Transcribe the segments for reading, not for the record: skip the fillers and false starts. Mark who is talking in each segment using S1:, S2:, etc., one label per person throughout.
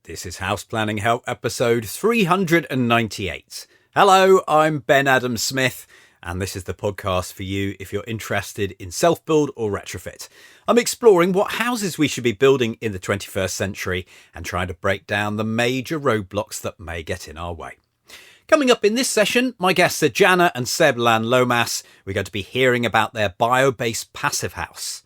S1: This is House Planning Help episode 398. Hello, I'm Ben Adam Smith, and this is the podcast for you if you're interested in self-build or retrofit. I'm exploring what houses we should be building in the 21st century and trying to break down the major roadblocks that may get in our way. Coming up in this session, my guests are Janna and Laan Lomas. We're going to be hearing about their bio-based Passivhaus.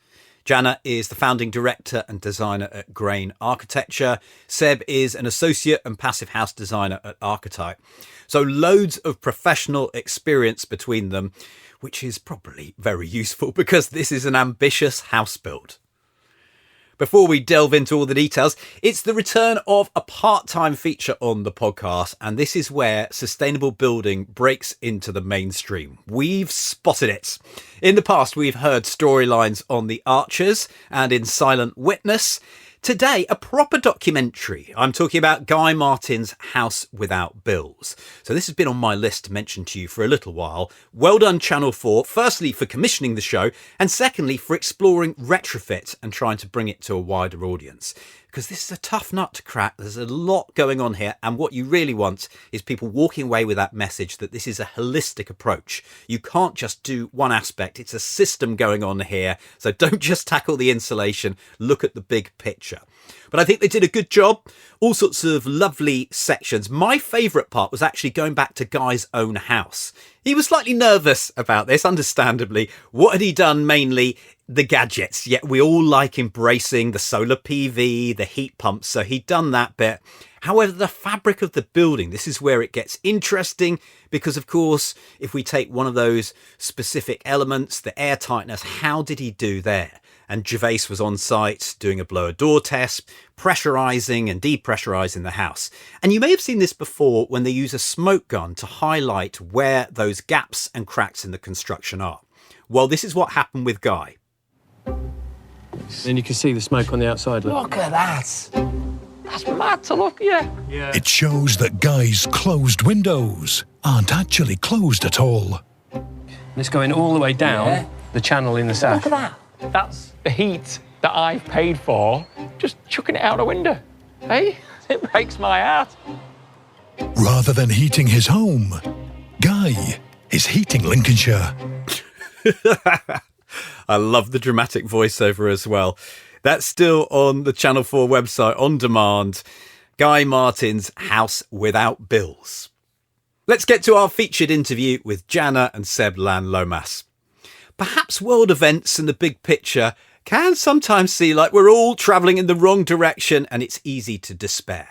S1: Janna is the founding director and designer at Grain Architecture. Seb is an associate and Passivhaus designer at Archetype. So loads of professional experience between them, which is probably very useful because this is an ambitious house build. Before we delve into all the details, it's the return of a part-time feature on the podcast, and this is where sustainable building breaks into the mainstream. We've spotted it. In the past, we've heard storylines on The Archers and in Silent Witness. Today, a proper documentary. I'm talking about Guy Martin's House Without Bills. So this has been on my list to mention to you for a little while. Well done, Channel 4, firstly for commissioning the show, and secondly for exploring retrofit and trying to bring it to a wider audience. Because this is a tough nut to crack. There's a lot going on here. And what you really want is people walking away with that message that this is a holistic approach. You can't just do one aspect. It's a system going on here. So don't just tackle the insulation. Look at the big picture. But I think they did a good job. All sorts of lovely sections. My favourite part was actually going back to Guy's own house. He was slightly nervous about this, understandably. What had he done mainly? The gadgets, yet we all like embracing the solar PV, the heat pumps, so he'd done that bit. However, the fabric of the building, this is where it gets interesting because, of course, if we take one of those specific elements, the air tightness, how did he do there? And Gervais was on site doing a blower door test, pressurising and depressurising the house. And you may have seen this before when they use a smoke gun to highlight where those gaps and cracks in the construction are. Well, this is what happened with Guy.
S2: And you can see the smoke on the outside.
S3: Look at that. That's mad to look at.
S2: Yeah.
S4: It shows that Guy's closed windows aren't actually closed at all.
S2: And it's going all the way down the channel in the south.
S3: Look at that. That's the heat that I've paid for, just chucking it out the window. Hey, it breaks my heart.
S4: Rather than heating his home, Guy is heating Lincolnshire.
S1: I love the dramatic voiceover as well. That's still on the Channel 4 website on demand. Guy Martin's House Without Bills. Let's get to our featured interview with Janna and Laan Lomas. Perhaps world events and the big picture can sometimes seem like we're all travelling in the wrong direction and it's easy to despair.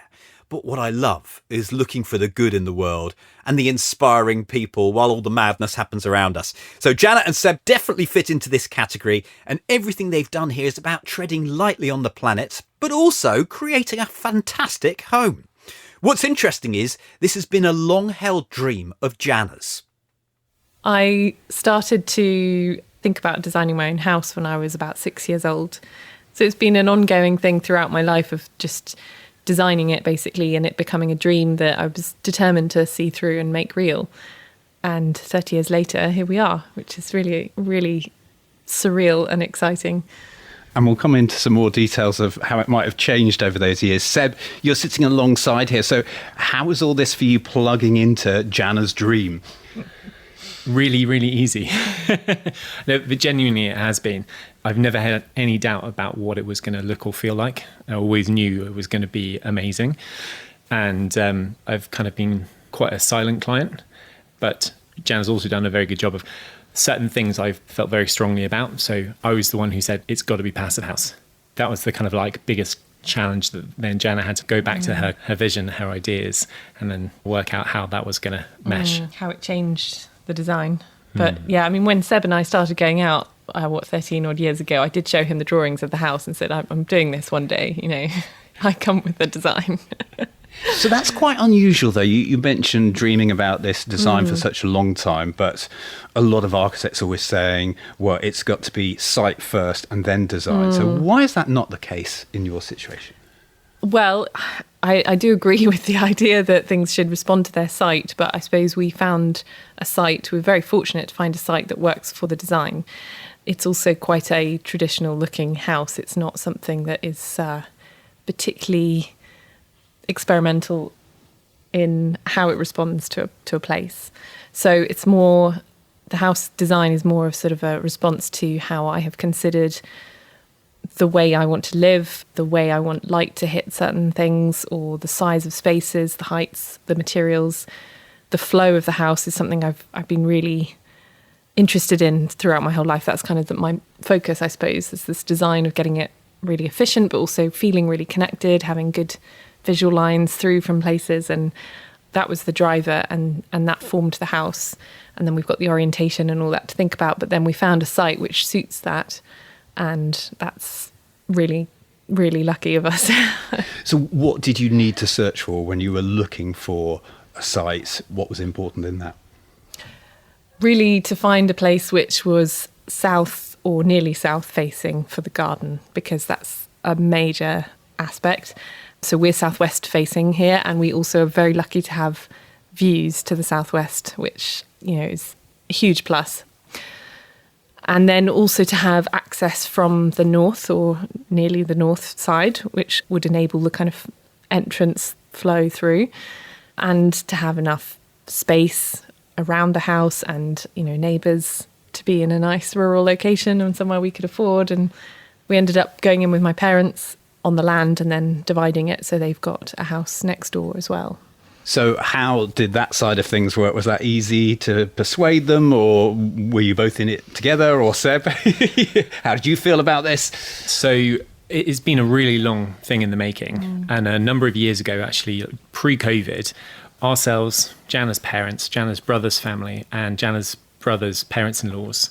S1: But what I love is looking for the good in the world and the inspiring people while all the madness happens around us. So Janna and Seb definitely fit into this category, and everything they've done here is about treading lightly on the planet, but also creating a fantastic home. What's interesting is this has been a long-held dream of Janna's.
S5: I started to think about designing my own house when I was about 6 years old. So it's been an ongoing thing throughout my life of just designing it basically and it becoming a dream that I was determined to see through and make real. And 30 years later, here we are, which is really, really surreal and exciting.
S1: And we'll come into some more details of how it might have changed over those years. Seb, you're sitting alongside here. So how was all this for you plugging into Janna's dream?
S2: Really, really easy. No, but genuinely it has been. I've never had any doubt about what it was going to look or feel like. I always knew it was going to be amazing. And I've kind of been quite a silent client, but Janna's also done a very good job of certain things I've felt very strongly about. So I was the one who said, it's got to be Passivhaus. That was the kind of like biggest challenge that then Janna had to go back to her vision, her ideas, and then work out how that was going to mesh.
S5: How it changed the design. But yeah, I mean, when Seb and I started going out, 13 odd years ago, I did show him the drawings of the house and said, I'm doing this one day, you know, I come with the design.
S1: So that's quite unusual, though. You mentioned dreaming about this design for such a long time, but a lot of architects are always saying, well, it's got to be site first and then design. So why is that not the case in your situation?
S5: Well, I do agree with the idea that things should respond to their site, but I suppose we found a site, we're very fortunate to find a site that works for the design. It's also quite a traditional looking house. It's not something that is particularly experimental in how it responds to a place. So it's more, the house design is more of sort of a response to how I have considered the way I want to live, the way I want light to hit certain things, or the size of spaces, the heights, the materials. The flow of the house is something I've been really interested in throughout my whole life. That's kind of my focus, I suppose, is this design of getting it really efficient, but also feeling really connected, having good visual lines through from places. And that was the driver, and that formed the house. And then we've got the orientation and all that to think about. But then we found a site which suits that. And that's really, really lucky of us.
S1: So what did you need to search for when you were looking for a site? What was important in that?
S5: Really to find a place which was south or nearly south facing for the garden, because that's a major aspect. So we're southwest facing here, and we also are very lucky to have views to the southwest, which, you know, is a huge plus. And then also to have access from the north or nearly the north side, which would enable the kind of entrance flow through, and to have enough space around the house and, you know, neighbours to be in a nice rural location and somewhere we could afford. And we ended up going in with my parents on the land and then dividing it, so they've got a house next door as well.
S1: So how did that side of things work? Was that easy to persuade them, or were you both in it together, or Seb? How did you feel about this?
S2: So it's been a really long thing in the making. And a number of years ago, actually, pre-COVID, ourselves, Janna's parents, Janna's brother's family, and Janna's brother's parents-in-laws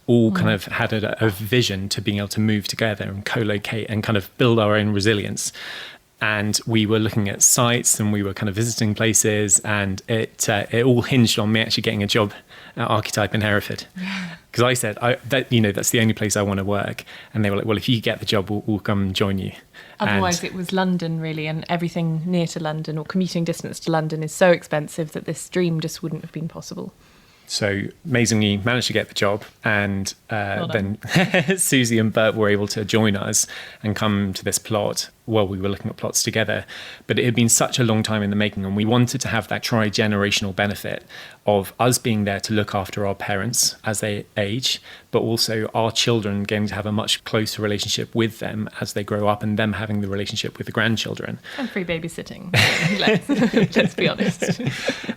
S2: all kind of had a vision to being able to move together and co-locate and kind of build our own resilience. And we were looking at sites and we were kind of visiting places, and it all hinged on me actually getting a job at Archetype in Hereford. Because I said, that's the only place I want to work. And they were like, well, if you get the job, we'll come join you.
S5: Otherwise, it was London, really, and everything near to London or commuting distance to London is so expensive that this dream just wouldn't have been possible.
S2: So amazingly managed to get the job, and then Susie and Bert were able to join us and come to this plot while we were looking at plots together. But it had been such a long time in the making, and we wanted to have that tri-generational benefit of us being there to look after our parents as they age, but also our children getting to have a much closer relationship with them as they grow up, and them having the relationship with the grandchildren. And
S5: free babysitting, let's be honest.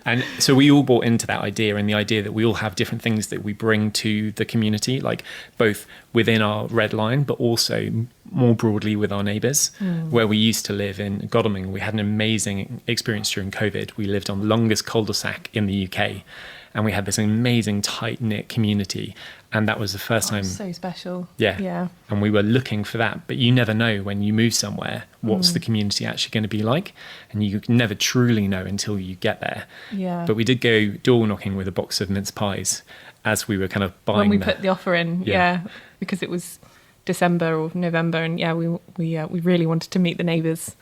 S2: And so we all bought into that idea, and the idea that we all have different things that we bring to the community, like both within our red line, but also more broadly with our neighbours. Where we used to live in Godalming, we had an amazing experience during COVID. We lived on the longest cul-de-sac in the UK, and we had this amazing tight-knit community. And that was the first time.
S5: So special.
S2: Yeah. And we were looking for that. But you never know when you move somewhere, what's the community actually going to be like? And you never truly know until you get there.
S5: Yeah.
S2: But we did go door knocking with a box of mince pies as we were kind of buying
S5: when we put the offer in. Yeah. Because it was December or November, and we really wanted to meet the neighbours.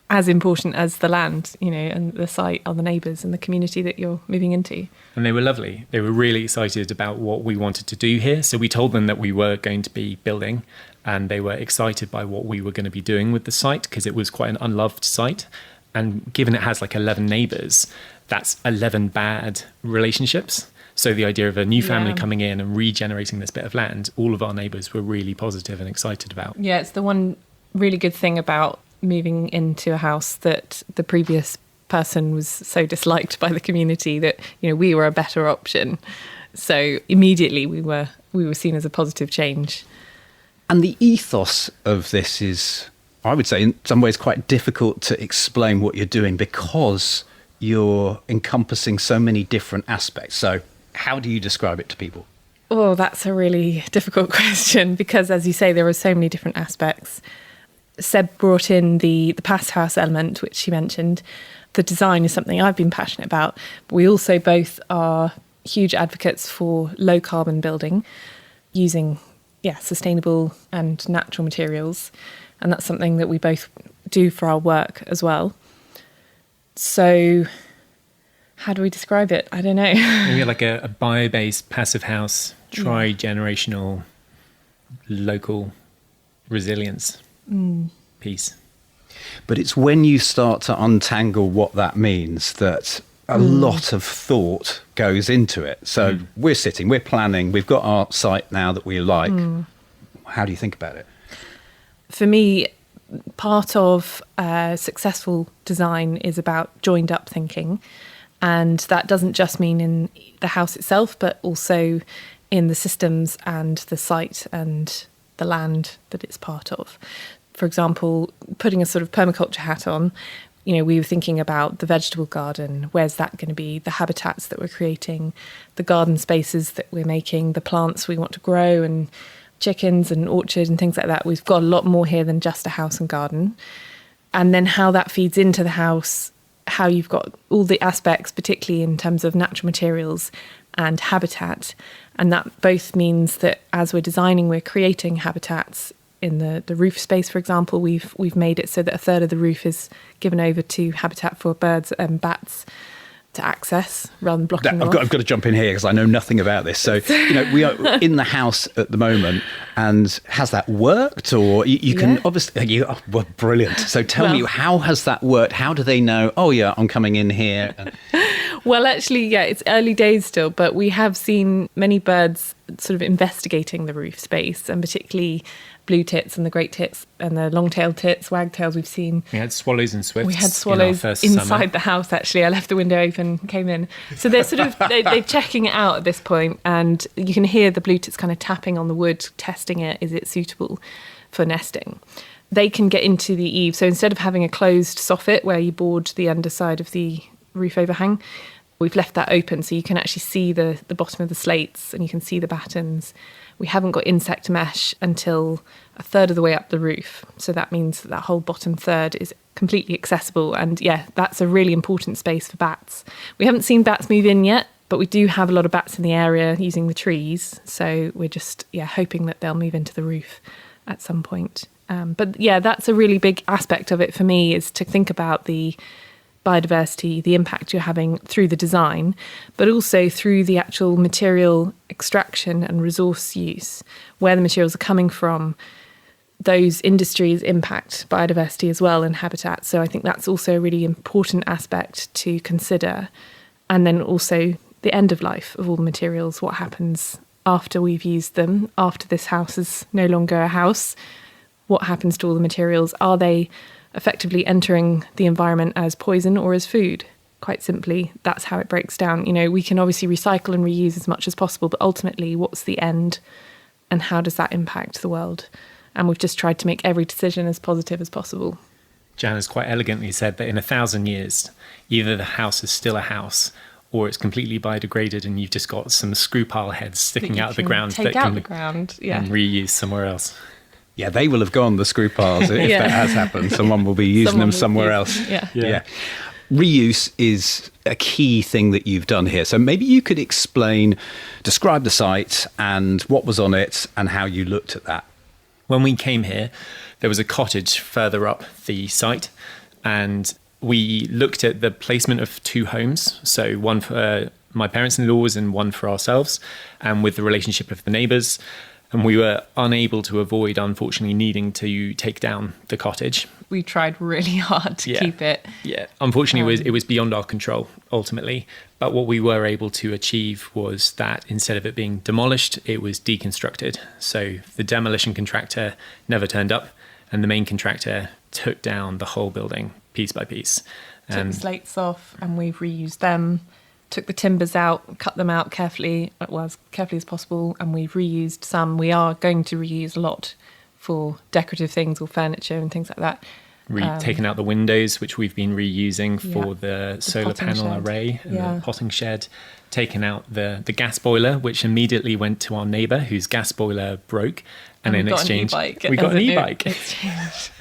S5: As important as the land, you know, and the site are the neighbours and the community that you're moving into. And
S2: they were lovely. They were really excited about what we wanted to do here. So we told them that we were going to be building, and they were excited by what we were going to be doing with the site, because it was quite an unloved site. And given it has like 11 neighbours, that's 11 bad relationships. So the idea of a new family coming in and regenerating this bit of land, all of our neighbours were really positive and excited about.
S5: Yeah, it's the one really good thing about moving into a house that the previous person was so disliked by the community that, you know, we were a better option. So immediately we were seen as a positive change.
S1: And the ethos of this is, I would say, in some ways quite difficult to explain what you're doing, because you're encompassing so many different aspects. So how do you describe it to people?
S5: Oh, that's a really difficult question, because, as you say, there are so many different aspects. Seb brought in the Passivhaus element, which he mentioned. The design is something I've been passionate about. But we also both are huge advocates for low carbon building, using sustainable and natural materials. And that's something that we both do for our work as well. So how do we describe it? I don't know.
S2: Maybe like a bio-based passive house, tri-generational, local resilience piece.
S1: But it's when you start to untangle what that means that a lot of thought goes into it. So we're planning, we've got our site now that we like. How do you think about it?
S5: For me, part of successful design is about joined up thinking. And that doesn't just mean in the house itself, but also in the systems and the site and the land that it's part of. For example, putting a sort of permaculture hat on, we were thinking about the vegetable garden. Where's that going to be? The habitats that we're creating, the garden spaces that we're making, the plants we want to grow, and chickens and orchard and things like that. We've got a lot more here than just a house and garden. And then how that feeds into the house, how you've got all the aspects, particularly in terms of natural materials and habitat. And that both means that as we're designing, we're creating habitats. In the roof space, for example, we've made it so that a third of the roof is given over to habitat for birds and bats to access rather than blocking them off.
S1: I've got to jump in here because I know nothing about this. So, we are in the house at the moment, and has that worked? Or you can obviously, well, brilliant. So tell me, how has that worked? How do they know, oh yeah, I'm coming in here?
S5: Well, actually, it's early days still, but we have seen many birds sort of investigating the roof space, and particularly blue tits and the great tits and the long-tailed tits, wagtails we've seen.
S2: We had swallows and swifts.
S5: We had swallows inside the house, actually. I left the window open, came in. So they're sort of, they're checking it out at this point, and you can hear the blue tits kind of tapping on the wood, testing it. Is it suitable for nesting? They can get into the eave. So instead of having a closed soffit where you board the underside of the roof overhang, we've left that open so you can actually see the bottom of the slates and you can see the battens. We haven't got insect mesh until a third of the way up the roof. So that means that whole bottom third is completely accessible. And that's a really important space for bats. We haven't seen bats move in yet, but we do have a lot of bats in the area using the trees. So we're just, hoping that they'll move into the roof at some point. But that's a really big aspect of it for me, is to think about the biodiversity, the impact you're having through the design, but also through the actual material extraction and resource use, where the materials are coming from. Those industries impact biodiversity as well and habitat. So I think that's also a really important aspect to consider. And then also the end of life of all the materials, what happens after we've used them, after this house is no longer a house, what happens to all the materials? Are they effectively entering the environment as poison or as food? Quite simply, that's how it breaks down. We can obviously recycle and reuse as much as possible, but ultimately, what's the end and how does that impact the world? And we've just tried to make every decision as positive as possible.
S2: Janna's quite elegantly said that in 1,000 years, either the house is still a house or it's completely biodegraded and you've just got some screw pile heads sticking out of the ground that can reuse somewhere else.
S1: Yeah, they will have gone, the screw piles, if that has happened. Someone will be using them somewhere else.
S5: Yeah.
S1: Reuse is a key thing that you've done here. So maybe you could describe the site and what was on it and how you looked at that.
S2: When we came here, there was a cottage further up the site, and we looked at the placement of 2 homes. So one for my parents-in-laws and one for ourselves, and with the relationship of the neighbours. And we were unable to avoid, unfortunately, needing to take down the cottage.
S5: We tried really hard to keep it.
S2: Yeah, unfortunately, it was beyond our control, ultimately. But what we were able to achieve was that instead of it being demolished, it was deconstructed. So the demolition contractor never turned up, and the main contractor took down the whole building piece by piece.
S5: Took the slates off, and we've reused them. Took the timbers out, cut them out carefully, as carefully as possible, and we've reused some. We are going to reuse a lot for decorative things or furniture and things like that.
S2: Taken out the windows, which we've been reusing for the solar panel array and the potting shed. Taken out the gas boiler, which immediately went to our neighbour whose gas boiler broke. And in exchange, we got an e-bike.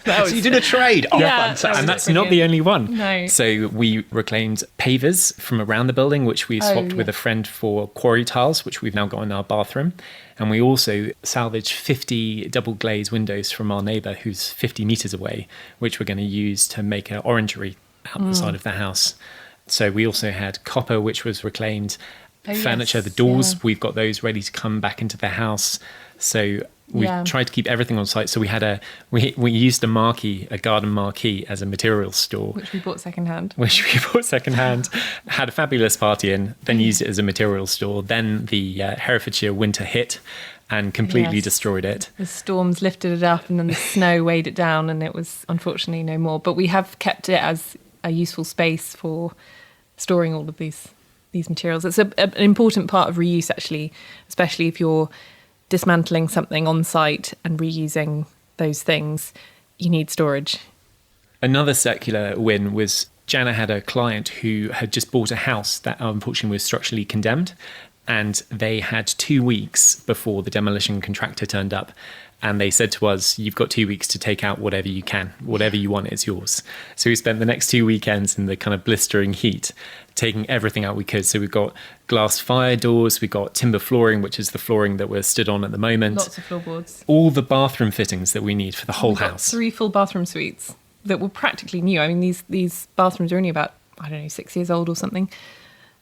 S1: So you did a trade. Oh, fantastic.
S2: And that's not the only one.
S5: No.
S2: So we reclaimed pavers from around the building, which we swapped with a friend for quarry tiles, which we've now got in our bathroom. And we also salvaged 50 double glazed windows from our neighbour who's 50 metres away, which we're going to use to make an orangery out the side of the house. So we also had copper, which was reclaimed. Furniture, the doors, we've got those ready to come back into the house. So We
S5: Yeah.
S2: tried to keep everything on site. So we used a garden marquee as a materials store,
S5: Which we bought secondhand.
S2: which we bought secondhand, had a fabulous party in, then used it as a materials store. Then the Herefordshire winter hit and completely
S5: Yes.
S2: destroyed it.
S5: The storms lifted it up and then the snow weighed it down and it was unfortunately no more. But we have kept it as a useful space for storing all of these materials. It's an important part of reuse, actually, especially if you're dismantling something on site and reusing those things. You need storage.
S2: Another circular win was Janna had a client who had just bought a house that unfortunately was structurally condemned, and they had 2 weeks before the demolition contractor turned up. And they said to us, you've got 2 weeks to take out whatever you can, whatever you want, it's yours. So we spent the next 2 weekends in the kind of blistering heat, taking everything out we could. So we've got glass fire doors, we've got timber flooring, which is the flooring that we're stood on at the moment.
S5: Lots of floorboards.
S2: All the bathroom fittings that we need for the whole
S5: We've got
S2: house.
S5: 3 full bathroom suites that were practically new. I mean, these bathrooms are only about, 6 years old or something.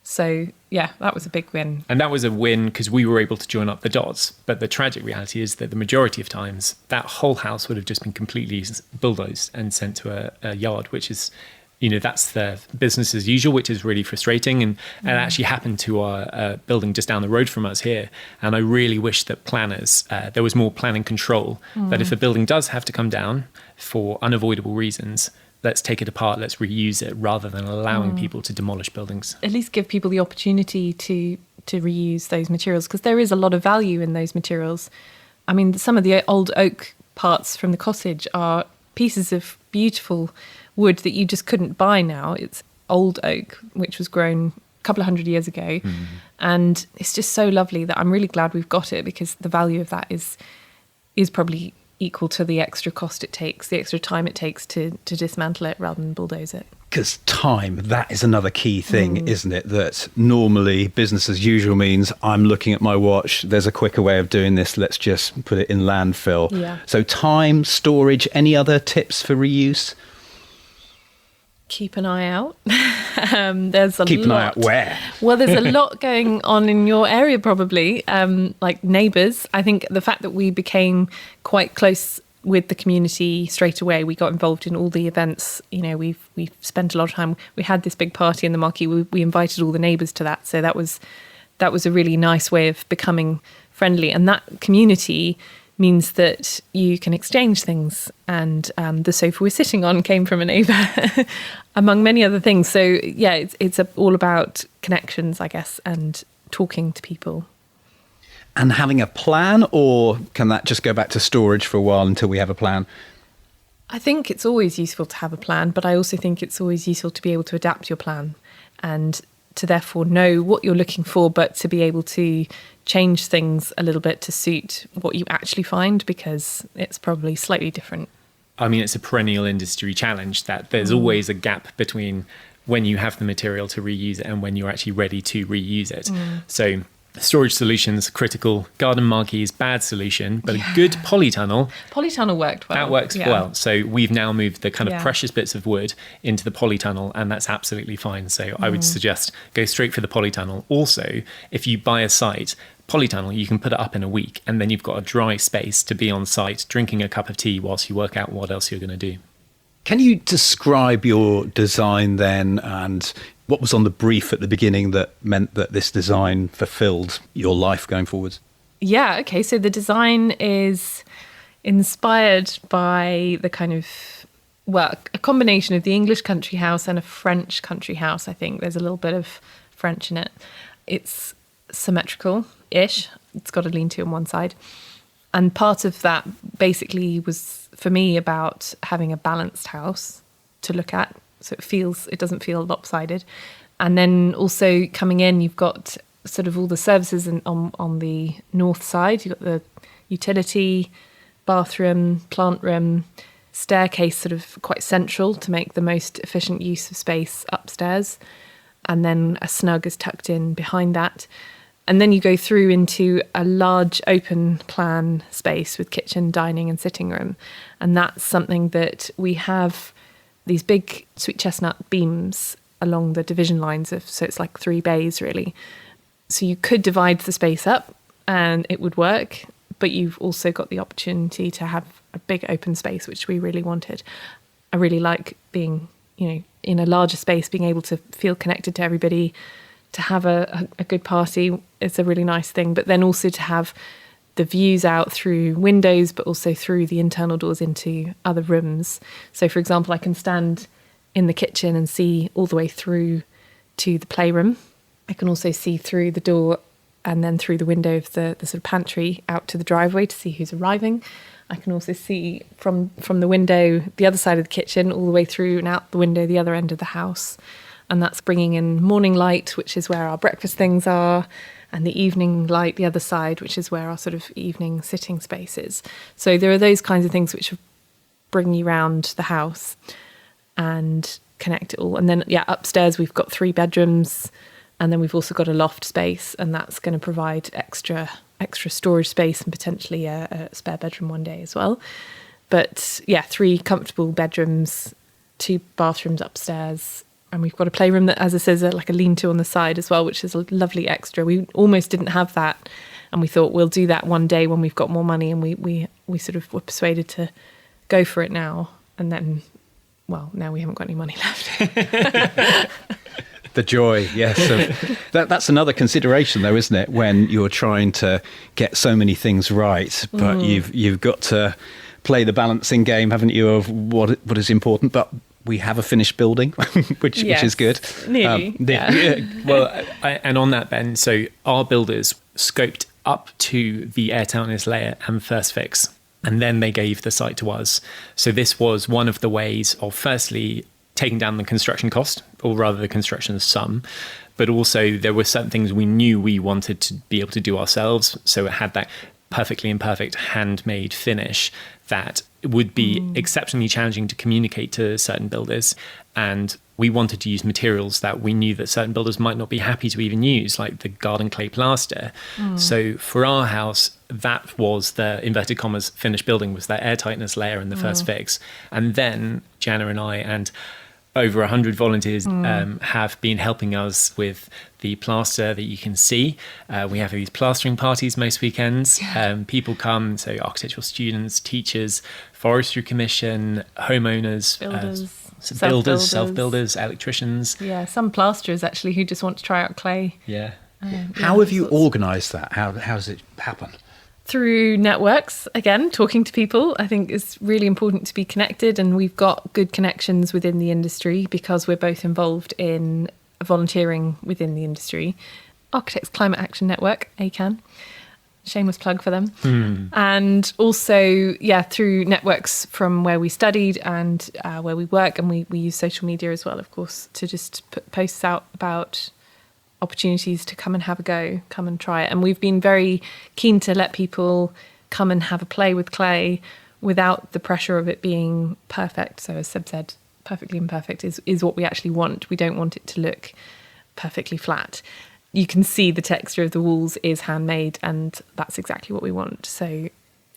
S5: So, yeah, that was a big win.
S2: And that was a win because we were able to join up the dots. But the tragic reality is that the majority of times, that whole house would have just been completely bulldozed and sent to a yard, which is, that's the business as usual, which is really frustrating. And it actually happened to our building just down the road from us here. And I really wish that planners, there was more planning control, that if a building does have to come down for unavoidable reasons, let's take it apart, let's reuse it, rather than allowing people to demolish buildings.
S5: At least give people the opportunity to reuse those materials, because there is a lot of value in those materials. I mean, some of the old oak parts from the cottage are pieces of beautiful wood that you just couldn't buy now. It's old oak, which was grown a couple of 100 years ago. And it's just so lovely that I'm really glad we've got it, because the value of that is probably equal to the extra cost it takes, the extra time it takes to dismantle it rather than bulldoze it.
S1: Because time, that is another key thing, isn't it? That normally business as usual means I'm looking at my watch, there's a quicker way of doing this, let's just put it in landfill.
S5: Yeah.
S1: So time, storage, any other tips for reuse?
S5: Keep an eye out. There's a lot.
S1: Keep an eye out where?
S5: Well, there's a lot going on in your area, probably, like neighbours. I think the fact that we became quite close with the community straight away, we got involved in all the events. We've spent a lot of time. We had this big party in the marquee. We invited all the neighbours to that, so that was a really nice way of becoming friendly. And that community means that you can exchange things. And the sofa we're sitting on came from a neighbour, among many other things. So, yeah, it's all about connections, I guess, and talking to people.
S1: And having a plan, or can that just go back to storage for a while until we have a plan?
S5: I think it's always useful to have a plan, but I also think it's always useful to be able to adapt your plan and to therefore know what you're looking for, but to be able to change things a little bit to suit what you actually find, because it's probably slightly different.
S2: I mean, it's a perennial industry challenge that there's always a gap between when you have the material to reuse it and when you're actually ready to reuse it. So storage solutions, critical. Garden marquees, bad solution, but a good polytunnel.
S5: Polytunnel worked well.
S2: That works well. So we've now moved the kind of
S5: Yeah.
S2: precious bits of wood into the polytunnel, and that's absolutely fine. So I would suggest go straight for the polytunnel. Also, if you buy a site, polytunnel, you can put it up in a week, and then you've got a dry space to be on site drinking a cup of tea whilst you work out what else you're going to do.
S1: Can you describe your design then, and what was on the brief at the beginning that meant that this design fulfilled your life going forwards?
S5: Yeah, okay. So the design is inspired by the kind of, well, a combination of the English country house and a French country house, I think. There's a little bit of French in it. It's symmetrical-ish. It's got a lean-to on one side. And part of that basically was, for me, about having a balanced house to look at. So it doesn't feel lopsided. And then also coming in, you've got sort of all the services on the north side. You've got the utility, bathroom, plant room, staircase sort of quite central to make the most efficient use of space upstairs. And then a snug is tucked in behind that. And then you go through into a large open plan space with kitchen, dining and sitting room. And that's something that we have these big sweet chestnut beams along the division lines of, so it's like 3 bays really. So you could divide the space up and it would work, but you've also got the opportunity to have a big open space, which we really wanted. I really like being, in a larger space, being able to feel connected to everybody, to have a good party. It's a really nice thing, but then also to have the views out through windows, but also through the internal doors into other rooms. So, for example, I can stand in the kitchen and see all the way through to the playroom. I can also see through the door and then through the window of the sort of pantry out to the driveway to see who's arriving. I can also see from the window the other side of the kitchen all the way through and out the window the other end of the house. And that's bringing in morning light, which is where our breakfast things are, and the evening light the other side, which is where our sort of evening sitting space is. So there are those kinds of things which bring you around the house and connect it all. And then, upstairs we've got 3 bedrooms, and then we've also got a loft space, and that's going to provide extra storage space and potentially a spare bedroom one day as well. But 3 comfortable bedrooms, 2 bathrooms upstairs, and we've got a playroom that, as I said, is like a lean-to on the side as well, which is a lovely extra. We almost didn't have that, and we thought we'll do that one day when we've got more money, and we sort of were persuaded to go for it now. And then, now we haven't got any money left.
S1: The joy, yes. That's another consideration, though, isn't it? When you're trying to get so many things right, but you've got to play the balancing game, haven't you, of what is important. But we have a finished building, which is good.
S5: Nearly.
S2: Well, and on that, Ben, so our builders scoped up to the air tightness layer and first fix, and then they gave the site to us. So this was one of the ways of, firstly, taking down the construction cost, or rather the construction sum, but also there were certain things we knew we wanted to be able to do ourselves. So it had that perfectly imperfect handmade finish that would be exceptionally challenging to communicate to certain builders. And we wanted to use materials that we knew that certain builders might not be happy to even use, like the garden clay plaster. So for our house, that was the inverted commas finished building, was that air tightness layer and the first fix. And then Janna and I and over 100 volunteers have been helping us with the plaster that you can see. We have these plastering parties most weekends. People come, so architectural students, teachers, forestry commission, homeowners, builders, self-builders, electricians.
S5: Yeah, some plasterers actually who just want to try out clay.
S2: Yeah.
S1: How have you organised that? How does it happen?
S5: Through networks, again, talking to people. I think it's really important to be connected, and we've got good connections within the industry because we're both involved in volunteering within the industry. Architects Climate Action Network, ACAN, shameless plug for them. And also, through networks from where we studied and where we work, and we use social media as well, of course, to just put posts out about opportunities to come and have a go, come and try it. And we've been very keen to let people come and have a play with clay without the pressure of it being perfect. So as Seb said, perfectly imperfect is what we actually want. We don't want it to look perfectly flat. You can see the texture of the walls is handmade, and that's exactly what we want. So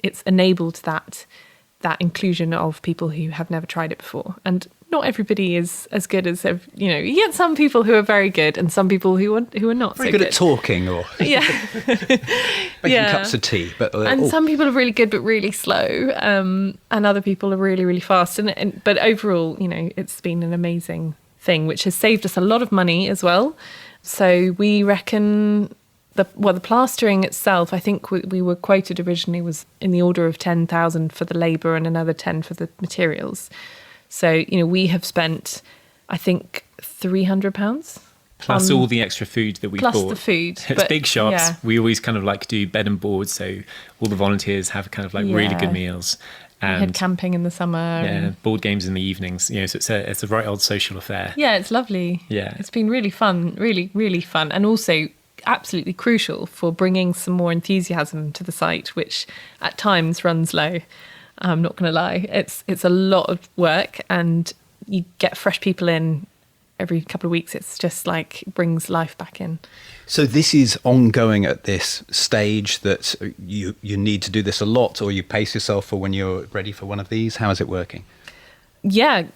S5: it's enabled that inclusion of people who have never tried it before. And not everybody is as good as, you get some people who are very good and some people who are not
S1: very
S5: so
S1: good at talking or making cups of tea.
S5: And some people are really good but really slow, and other people are really, really fast. But overall, it's been an amazing thing, which has saved us a lot of money as well. So we reckon the plastering itself, I think we were quoted originally, was in the order of 10,000 for the labour and another 10 for the materials. So, we have spent, I think, £300.
S2: Plus all the extra food that we bought.
S5: Plus the food.
S2: It's big shops. Yeah. We always kind of do bed and board, so all the volunteers have kind of really good meals. And
S5: we had camping in the summer.
S2: Yeah, board games in the evenings. So it's a right old social affair.
S5: Yeah, it's lovely.
S2: Yeah.
S5: It's been really fun, really, really fun. And also absolutely crucial for bringing some more enthusiasm to the site, which at times runs low. I'm not going to lie. It's a lot of work, and you get fresh people in every couple of weeks. It's just brings life back in.
S1: So this is ongoing at this stage, that you need to do this a lot, or you pace yourself for when you're ready for one of these? How is it working?
S5: Yeah.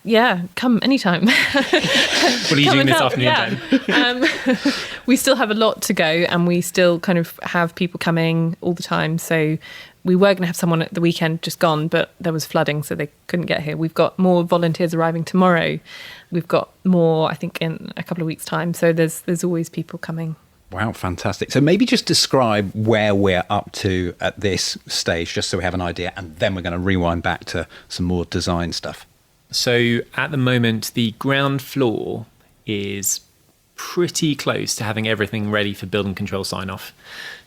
S5: Come anytime.
S2: What are you doing this afternoon,
S5: Ben? We still have a lot to go, and we still kind of have people coming all the time. So We were going to have someone at the weekend just gone, but there was flooding, so they couldn't get here. We've got more volunteers arriving tomorrow. We've got more, I think, in a couple of weeks' time. So there's always people coming.
S1: Wow, fantastic. So maybe just describe where we're up to at this stage, just so we have an idea, and then we're going to rewind back to some more design stuff.
S2: So at the moment, the ground floor is pretty close to having everything ready for building control sign-off.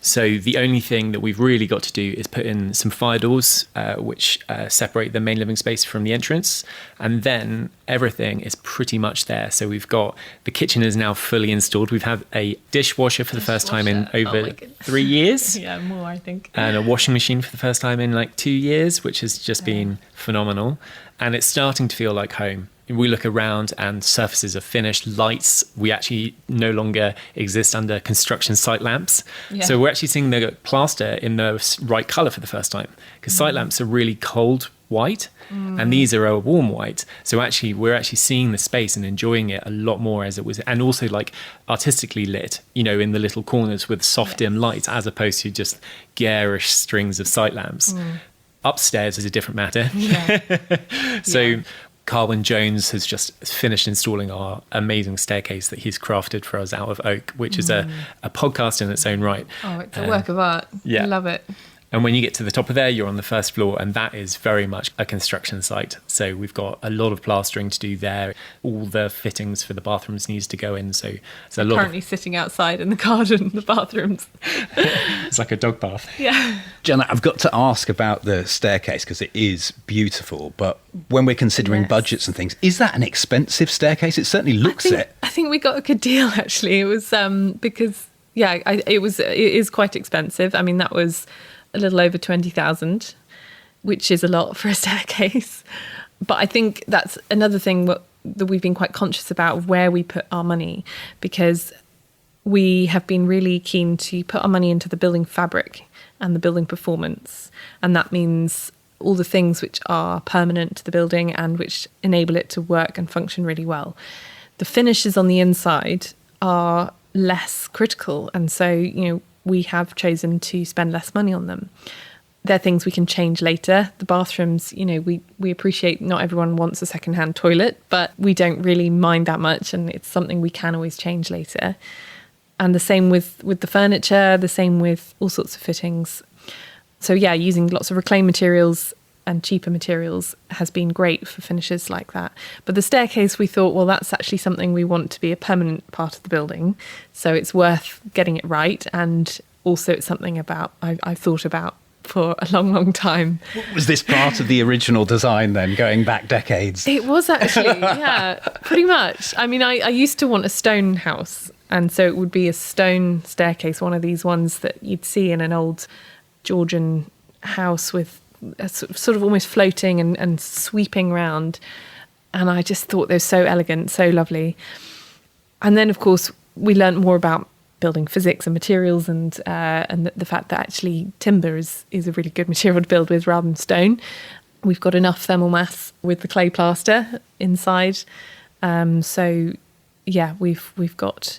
S2: So the only thing that we've really got to do is put in some fire doors, which separate the main living space from the entrance. And then everything is pretty much there. So we've got, the kitchen is now fully installed. We've had a dishwasher for the first time in over 3 years.
S5: Yeah, more, I think.
S2: And a washing machine for the first time in like 2 years, which has just been phenomenal. And it's starting to feel like home. We look around and surfaces are finished. Lights, we actually no longer exist under construction site lamps.
S5: Yeah.
S2: So we're actually seeing the plaster in the right colour for the first time, because site lamps are really cold white and these are a warm white. So actually we're actually seeing the space and enjoying it a lot more as it was, and also like artistically lit, in the little corners with soft dim lights, as opposed to just garish strings of site lamps. Upstairs is a different matter.
S5: Yeah.
S2: So Carwyn Jones has just finished installing our amazing staircase that he's crafted for us out of oak, which is a podcast in its own right.
S5: Oh, it's a work of art.
S2: Yeah.
S5: I love it.
S2: And when you get to the top of there, you're on the first floor, and that is very much a construction site. So we've got a lot of plastering to do there. All the fittings for the bathrooms needs to go in. So it's a lot.
S5: Currently sitting outside in the garden, the bathrooms.
S2: It's like a dog bath.
S5: Yeah.
S1: Janna, I've got to ask about the staircase because it is beautiful, but when we're considering
S5: Yes.
S1: budgets and things, is that an expensive staircase? It certainly looks it.
S5: I think we got a good deal, actually. It was because, it is quite expensive. I mean, that was a little over 20,000, which is a lot for a staircase. But I think that's another thing that we've been quite conscious about, where we put our money, because we have been really keen to put our money into the building fabric and the building performance. And that means all the things which are permanent to the building and which enable it to work and function really well. The finishes on the inside are less critical. And so, we have chosen to spend less money on them. They're things we can change later. The bathrooms, we appreciate not everyone wants a secondhand toilet, but we don't really mind that much, and it's something we can always change later. And the same with the furniture, the same with all sorts of fittings. So using lots of reclaimed materials and cheaper materials has been great for finishes like that. But the staircase, we thought, well, that's actually something we want to be a permanent part of the building. So it's worth getting it right. And also it's something I've thought about for a long, long time.
S1: Was this part of the original design then, going back decades?
S5: It was actually, yeah, pretty much. I mean, I used to want a stone house. And so it would be a stone staircase, one of these ones that you'd see in an old Georgian house with a sort of almost floating and sweeping round. And I just thought they were so elegant, so lovely. And then, of course, we learnt more about building physics and materials, and the fact that actually timber is a really good material to build with rather than stone. We've got enough thermal mass with the clay plaster inside. We've got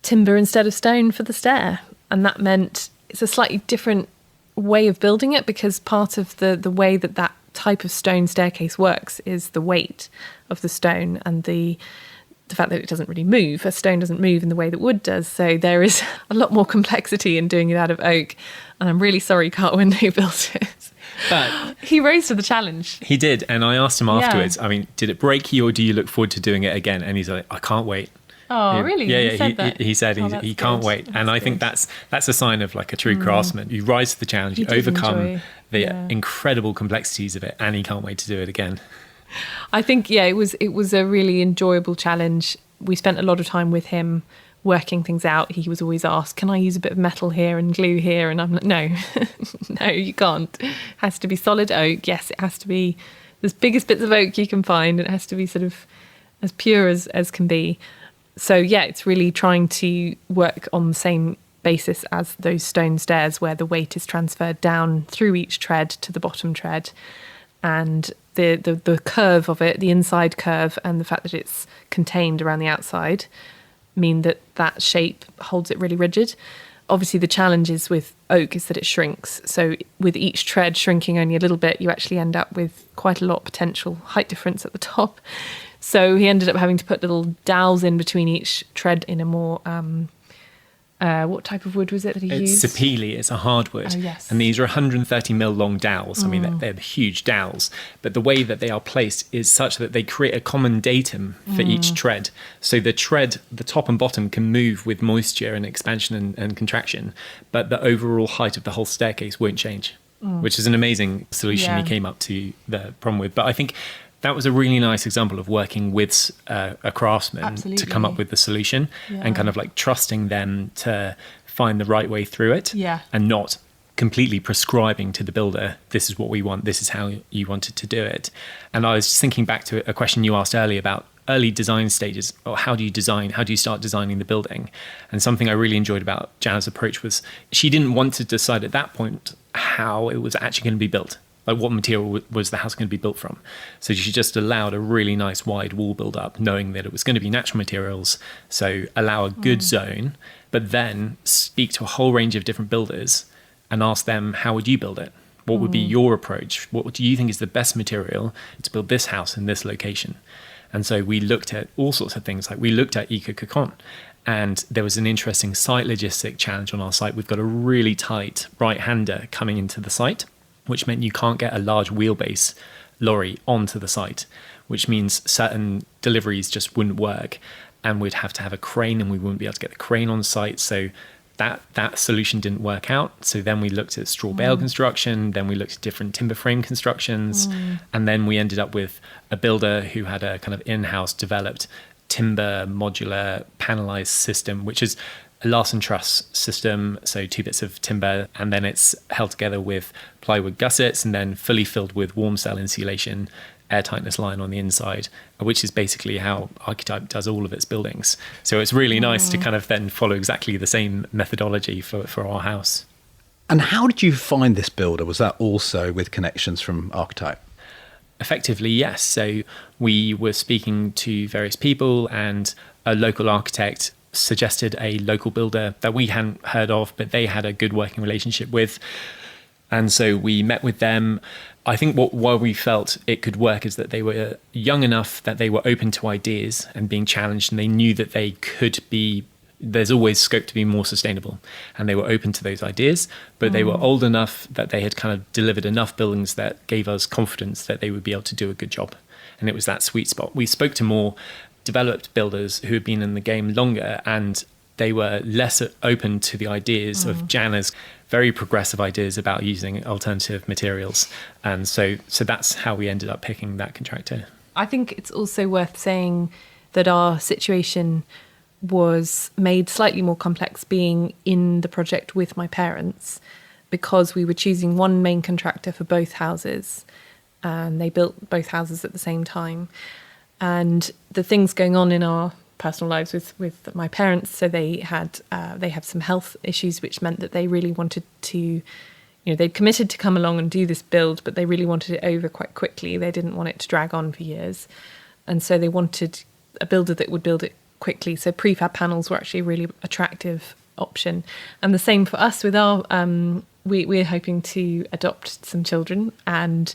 S5: timber instead of stone for the stair. And that meant it's a slightly different way of building it, because part of the way that type of stone staircase works is the weight of the stone and the fact that it doesn't really move. A stone doesn't move in the way that wood does. So there is a lot more complexity in doing it out of oak. And I'm really sorry, Carwyn, who built it.
S2: But
S5: he rose to the challenge.
S2: he did. And I asked him afterwards, I mean, did it break you, or do you look forward to doing it again? And he's like, I can't wait.
S5: Oh, really?
S2: Yeah,
S5: He said
S2: he
S5: that's
S2: can't
S5: good.
S2: wait. And I think that's a sign of like a true craftsman. You rise to the challenge,
S5: He
S2: you
S5: did
S2: overcome
S5: enjoy,
S2: the
S5: yeah.
S2: incredible complexities of it, and he can't wait to do it again.
S5: I think, it was a really enjoyable challenge. We spent a lot of time with him working things out. He was always asked, can I use a bit of metal here and glue here? And I'm like, no, no, you can't. It has to be solid oak. Yes, it has to be the biggest bits of oak you can find. It has to be sort of as pure as can be. So, it's really trying to work on the same basis as those stone stairs, where the weight is transferred down through each tread to the bottom tread. And the curve of it, the inside curve, and the fact that it's contained around the outside mean that shape holds it really rigid. obviously the challenges with oak is that it shrinks. So with each tread shrinking only a little bit, you actually end up with quite a lot of potential height difference at the top. So he ended up having to put little dowels in between each tread in a more, what type of wood was it that he used?
S2: It's sapele, it's a hardwood.
S5: Oh, yes.
S2: And these are 130 mil long dowels. I mean, they're huge dowels. But the way that they are placed is such that they create a common datum for each tread. So the tread, the top and bottom, can move with moisture and expansion and contraction. But the overall height of the whole staircase won't change, which is an amazing solution he came up to the problem with. But I think that was a really nice example of working with a craftsman to come up with the solution and kind of like trusting them to find the right way through it and not completely prescribing to the builder, this is what we want, this is how you wanted to do it. And I was just thinking back to a question you asked earlier about early design stages, or how do you start designing the building? And something I really enjoyed about Janna's approach was she didn't want to decide at that point how it was actually going to be built. Like what material was the house going to be built from? So she just allowed a really nice wide wall build up, knowing that it was going to be natural materials. So allow a good zone, but then speak to a whole range of different builders and ask them, how would you build it? What would be your approach? What do you think is the best material to build this house in this location? And so we looked at all sorts of things. Like we looked at Eco Cocon, and there was an interesting site logistic challenge on our site. We've got a really tight right-hander coming into the site, which meant you can't get a large wheelbase lorry onto the site, which means certain deliveries just wouldn't work, and we'd have to have a crane, and we wouldn't be able to get the crane on site. So that solution didn't work out. So then we looked at straw bale construction, then we looked at different timber frame constructions, and then we ended up with a builder who had a kind of in-house developed timber modular panelized system, which is a Larson truss system, so 2 bits of timber, and then it's held together with plywood gussets and then fully filled with warm cell insulation, air tightness line on the inside, which is basically how Archetype does all of its buildings. So it's really nice to kind of then follow exactly the same methodology for our house.
S1: And how did you find this builder? Was that also with connections from Archetype?
S2: Effectively, yes. So we were speaking to various people, and a local architect suggested a local builder that we hadn't heard of, but they had a good working relationship with. And so we met with them. I think why we felt it could work is that they were young enough that they were open to ideas and being challenged, and they knew that they could be, there's always scope to be more sustainable, and they were open to those ideas, but they were old enough that they had kind of delivered enough buildings that gave us confidence that they would be able to do a good job. And it was that sweet spot. We spoke to more developed builders who had been in the game longer, and they were less open to the ideas of Janna's very progressive ideas about using alternative materials. And so that's how we ended up picking that contractor.
S5: I think it's also worth saying that our situation was made slightly more complex being in the project with my parents, because we were choosing one main contractor for both houses, and they built both houses at the same time. And the things going on in our personal lives with my parents, so they have some health issues, which meant that they really wanted to, they'd committed to come along and do this build, but they really wanted it over quite quickly. They didn't want it to drag on for years, and so they wanted a builder that would build it quickly. So prefab panels were actually a really attractive option. And the same for us with our we're hoping to adopt some children, and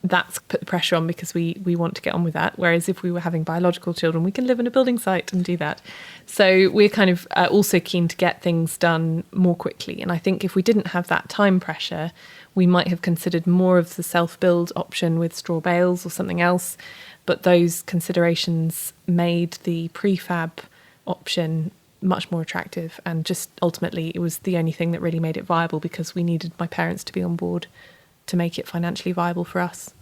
S5: that's put the pressure on because we want to get on with that. Whereas if we were having biological children, we can live in a building site and do that. So we're kind of also keen to get things done more quickly. And I think if we didn't have that time pressure, we might have considered more of the self-build option with straw bales or something else. But those considerations made the prefab option much more attractive. And just ultimately, it was the only thing that really made it viable, because we needed my parents to be on board to make it financially viable for us.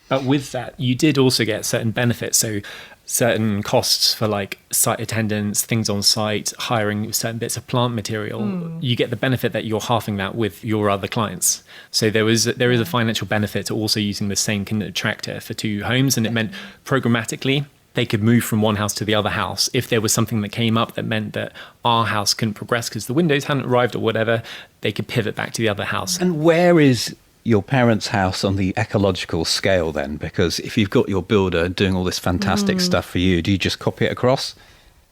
S2: But with that, you did also get certain benefits. So certain costs for like site attendance, things on site, hiring certain bits of plant material. You get the benefit that you're halving that with your other clients. So there is a financial benefit to also using the same contractor for two homes. And it meant programmatically, they could move from one house to the other house. If there was something that came up that meant that our house couldn't progress because the windows hadn't arrived or whatever, they could pivot back to the other house.
S1: And where is your parents' house on the ecological scale then? Because if you've got your builder doing all this fantastic stuff for you, do you just copy it across?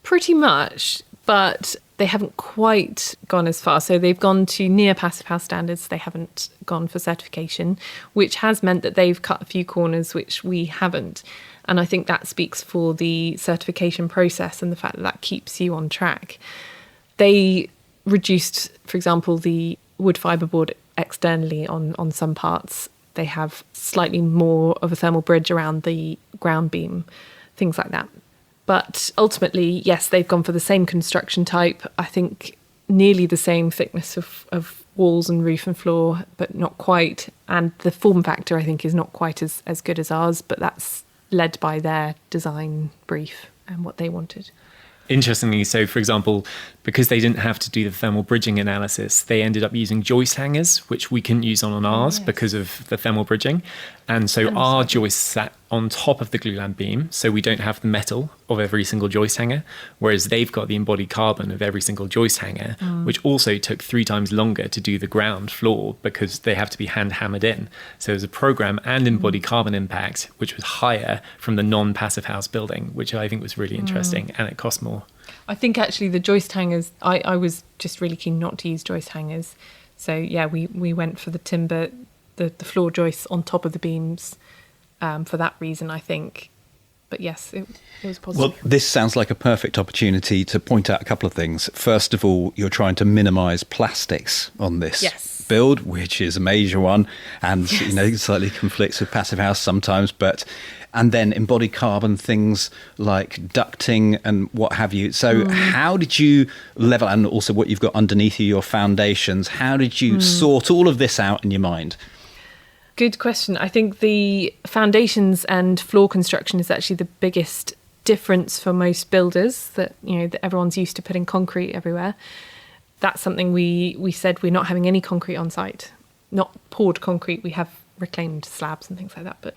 S5: Pretty much, but they haven't quite gone as far. So they've gone to near Passivhaus standards. They haven't gone for certification, which has meant that they've cut a few corners, which we haven't. And I think that speaks for the certification process and the fact that that keeps you on track. They reduced, for example, the wood fiberboard externally on some parts. They have slightly more of a thermal bridge around the ground beam, things like that. But ultimately, yes, they've gone for the same construction type. I think nearly the same thickness of walls and roof and floor, but not quite. And the form factor, I think, is not quite as good as ours, but that's led by their design brief and what they wanted.
S2: Interestingly, so for example, because they didn't have to do the thermal bridging analysis, they ended up using joist hangers, which we couldn't use on ours because of the thermal bridging. And so our joist sat on top of the glulam beam, so we don't have the metal of every single joist hanger, whereas they've got the embodied carbon of every single joist hanger, which also took 3 times longer to do the ground floor because they have to be hand hammered in. So there's a program and embodied carbon impact, which was higher from the non-Passivhaus building, which I think was really interesting, and it cost more.
S5: I think actually the joist hangers, I was just really keen not to use joist hangers. So yeah, we went for the timber, the floor joists on top of the beams for that reason, I think. But yes, it was positive.
S1: Well, this sounds like a perfect opportunity to point out a couple of things. First of all, you're trying to minimise plastics on this build, which is a major one, and slightly conflicts with Passivhaus sometimes, and then embodied carbon, things like ducting and what have you. So how did you level, and also what you've got underneath you, your foundations, how did you sort all of this out in your mind?
S5: Good question. I think the foundations and floor construction is actually the biggest difference for most builders, that everyone's used to putting concrete everywhere. That's something we said we're not having any concrete on site, not poured concrete. We have reclaimed slabs and things like that, but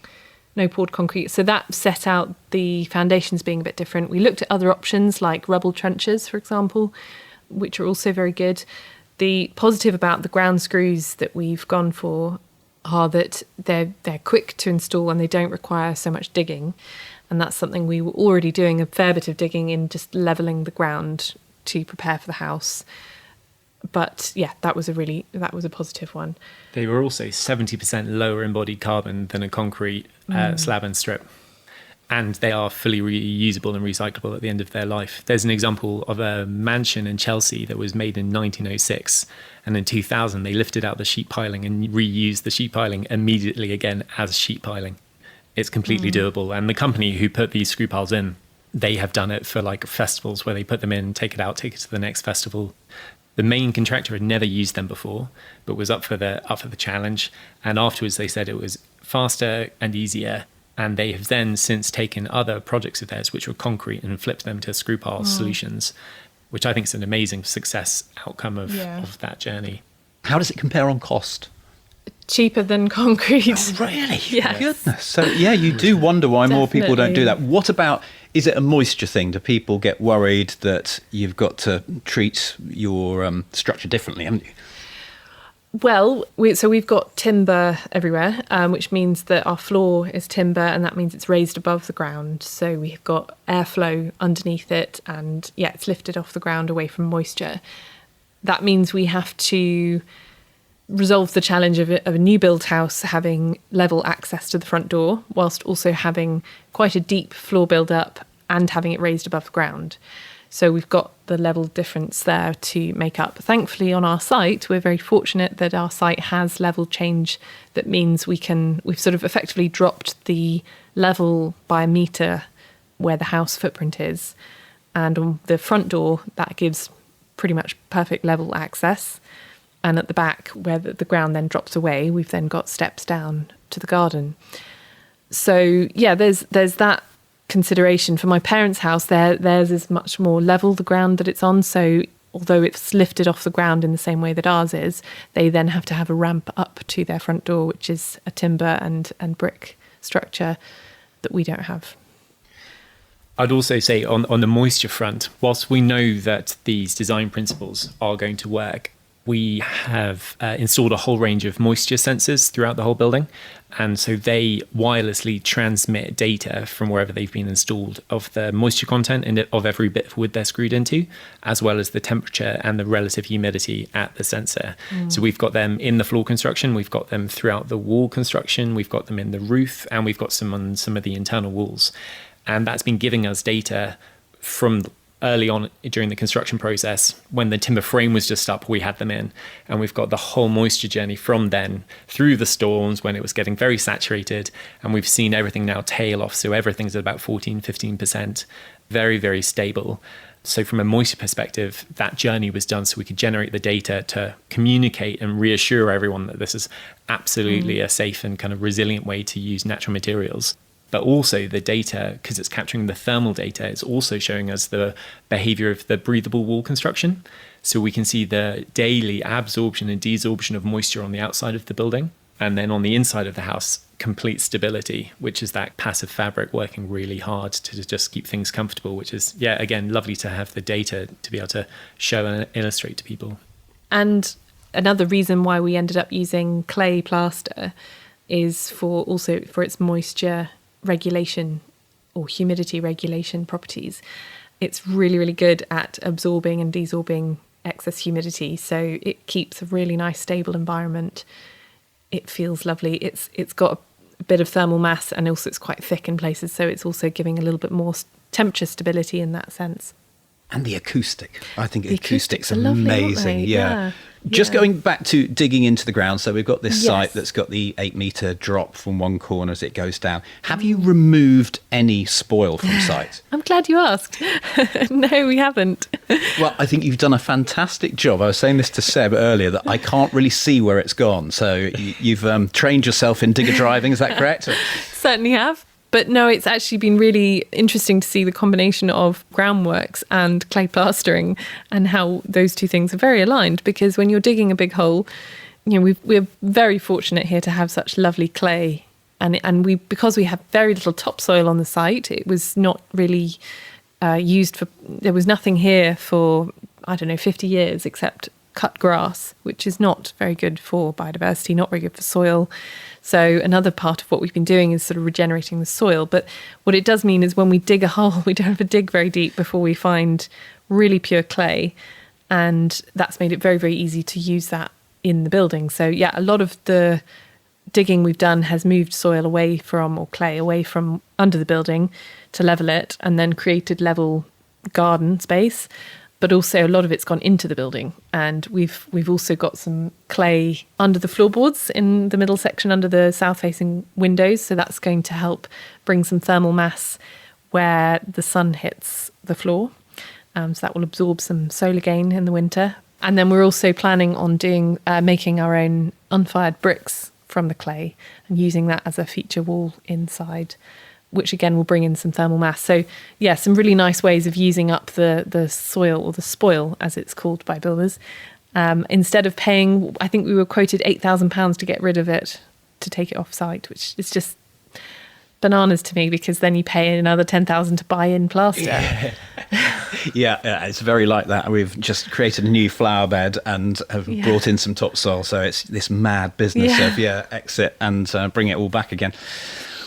S5: no poured concrete. So that set out the foundations being a bit different. We looked at other options like rubble trenches, for example, which are also very good. The positive about the ground screws that we've gone for are that they're quick to install and they don't require so much digging. And that's something we were already doing a fair bit of digging in, just levelling the ground to prepare for the house. But yeah, that was a positive one.
S2: They were also 70% lower embodied carbon than a concrete slab and strip. And they are fully reusable and recyclable at the end of their life. There's an example of a mansion in Chelsea that was made in 1906. And in 2000, they lifted out the sheet piling and reused the sheet piling immediately again as sheet piling. It's completely doable. And the company who put these screw piles in, they have done it for like festivals where they put them in, take it out, take it to the next festival. The main contractor had never used them before, but was up for the challenge. And afterwards, they said it was faster and easier. And they have then since taken other projects of theirs, which were concrete, and flipped them to screw pile solutions, which I think is an amazing success outcome of that journey.
S1: How does it compare on cost?
S5: Cheaper than concrete.
S1: Oh, really?
S5: Yes.
S1: Goodness. So yeah, you do wonder why more people don't do that. What about, is it a moisture thing? Do people get worried that you've got to treat your structure differently, haven't you?
S5: Well, we've got timber everywhere, which means that our floor is timber, and that means it's raised above the ground. So we've got airflow underneath it, and it's lifted off the ground away from moisture. That means we have to resolve the challenge of a new build house having level access to the front door, whilst also having quite a deep floor build up and having it raised above the ground. So we've got the level difference there to make up. Thankfully, on our site, we're very fortunate that our site has level change. That means we've sort of effectively dropped the level by a metre where the house footprint is. And on the front door, that gives pretty much perfect level access. And at the back, where the ground then drops away, we've then got steps down to the garden. So yeah, there's that consideration. For my parents' house, theirs is much more level, the ground that it's on. So although it's lifted off the ground in the same way that ours is, they then have to have a ramp up to their front door, which is a timber and brick structure that we don't have.
S2: I'd also say on the moisture front, whilst we know that these design principles are going to work, we have installed a whole range of moisture sensors throughout the whole building. And so they wirelessly transmit data from wherever they've been installed of the moisture content of every bit of wood they're screwed into, as well as the temperature and the relative humidity at the sensor. So we've got them in the floor construction, we've got them throughout the wall construction, we've got them in the roof, and we've got some on some of the internal walls. And that's been giving us data from early on during the construction process. When the timber frame was just up, we had them in, and we've got the whole moisture journey from then through the storms when it was getting very saturated, and we've seen everything now tail off, so everything's at about 14-15%, very, very stable. So from a moisture perspective, that journey was done so we could generate the data to communicate and reassure everyone that this is absolutely a safe and kind of resilient way to use natural materials. But also the data, because it's capturing the thermal data, it's also showing us the behavior of the breathable wall construction. So we can see the daily absorption and desorption of moisture on the outside of the building. And then on the inside of the house, complete stability, which is that passive fabric working really hard to just keep things comfortable, which is, yeah, again, lovely to have the data to be able to show and illustrate to people.
S5: And another reason why we ended up using clay plaster is for its moisture regulation or humidity regulation properties. It's really, really good at absorbing and desorbing excess humidity, so it keeps a really nice stable environment. It feels lovely. It's got a bit of thermal mass, and also it's quite thick in places, so it's also giving a little bit more temperature stability in that sense.
S1: And the acoustic. I think the acoustic's
S5: are lovely,
S1: amazing.
S5: aren't they?
S1: Yeah. Just going back to digging into the ground. So we've got this site that's got the 8-metre drop from one corner as it goes down. Have you removed any spoil from site?
S5: I'm glad you asked. No, we haven't.
S1: Well, I think you've done a fantastic job. I was saying this to Seb earlier that I can't really see where it's gone. So you've trained yourself in digger driving. Is that correct?
S5: Certainly have. But no, it's actually been really interesting to see the combination of groundworks and clay plastering and how those two things are very aligned, because when you're digging a big hole, you know, we're very fortunate here to have such lovely clay, and because we have very little topsoil on the site, it was not really used for, there was nothing here for, 50 years except cut grass, which is not very good for biodiversity, not very good for soil. So another part of what we've been doing is sort of regenerating the soil. But what it does mean is when we dig a hole, we don't have to dig very deep before we find really pure clay. And that's made it very, very easy to use that in the building. So yeah, a lot of the digging we've done has moved soil away from, or clay away from under the building to level it, and then created level garden space. But also a lot of it's gone into the building, and we've also got some clay under the floorboards in the middle section under the south-facing windows, so that's going to help bring some thermal mass where the sun hits the floor, so that will absorb some solar gain in the winter. And then we're also planning on making our own unfired bricks from the clay and using that as a feature wall inside, which again will bring in some thermal mass. So yeah, some really nice ways of using up the soil, or the spoil as it's called by builders. Instead of paying, I think we were quoted £8,000 to get rid of it, to take it off site, which is just bananas to me, because then you pay another £10,000 to buy in plaster.
S1: Yeah, it's very like that. We've just created a new flower bed and have brought in some topsoil. So it's this mad business of exit and bring it all back again.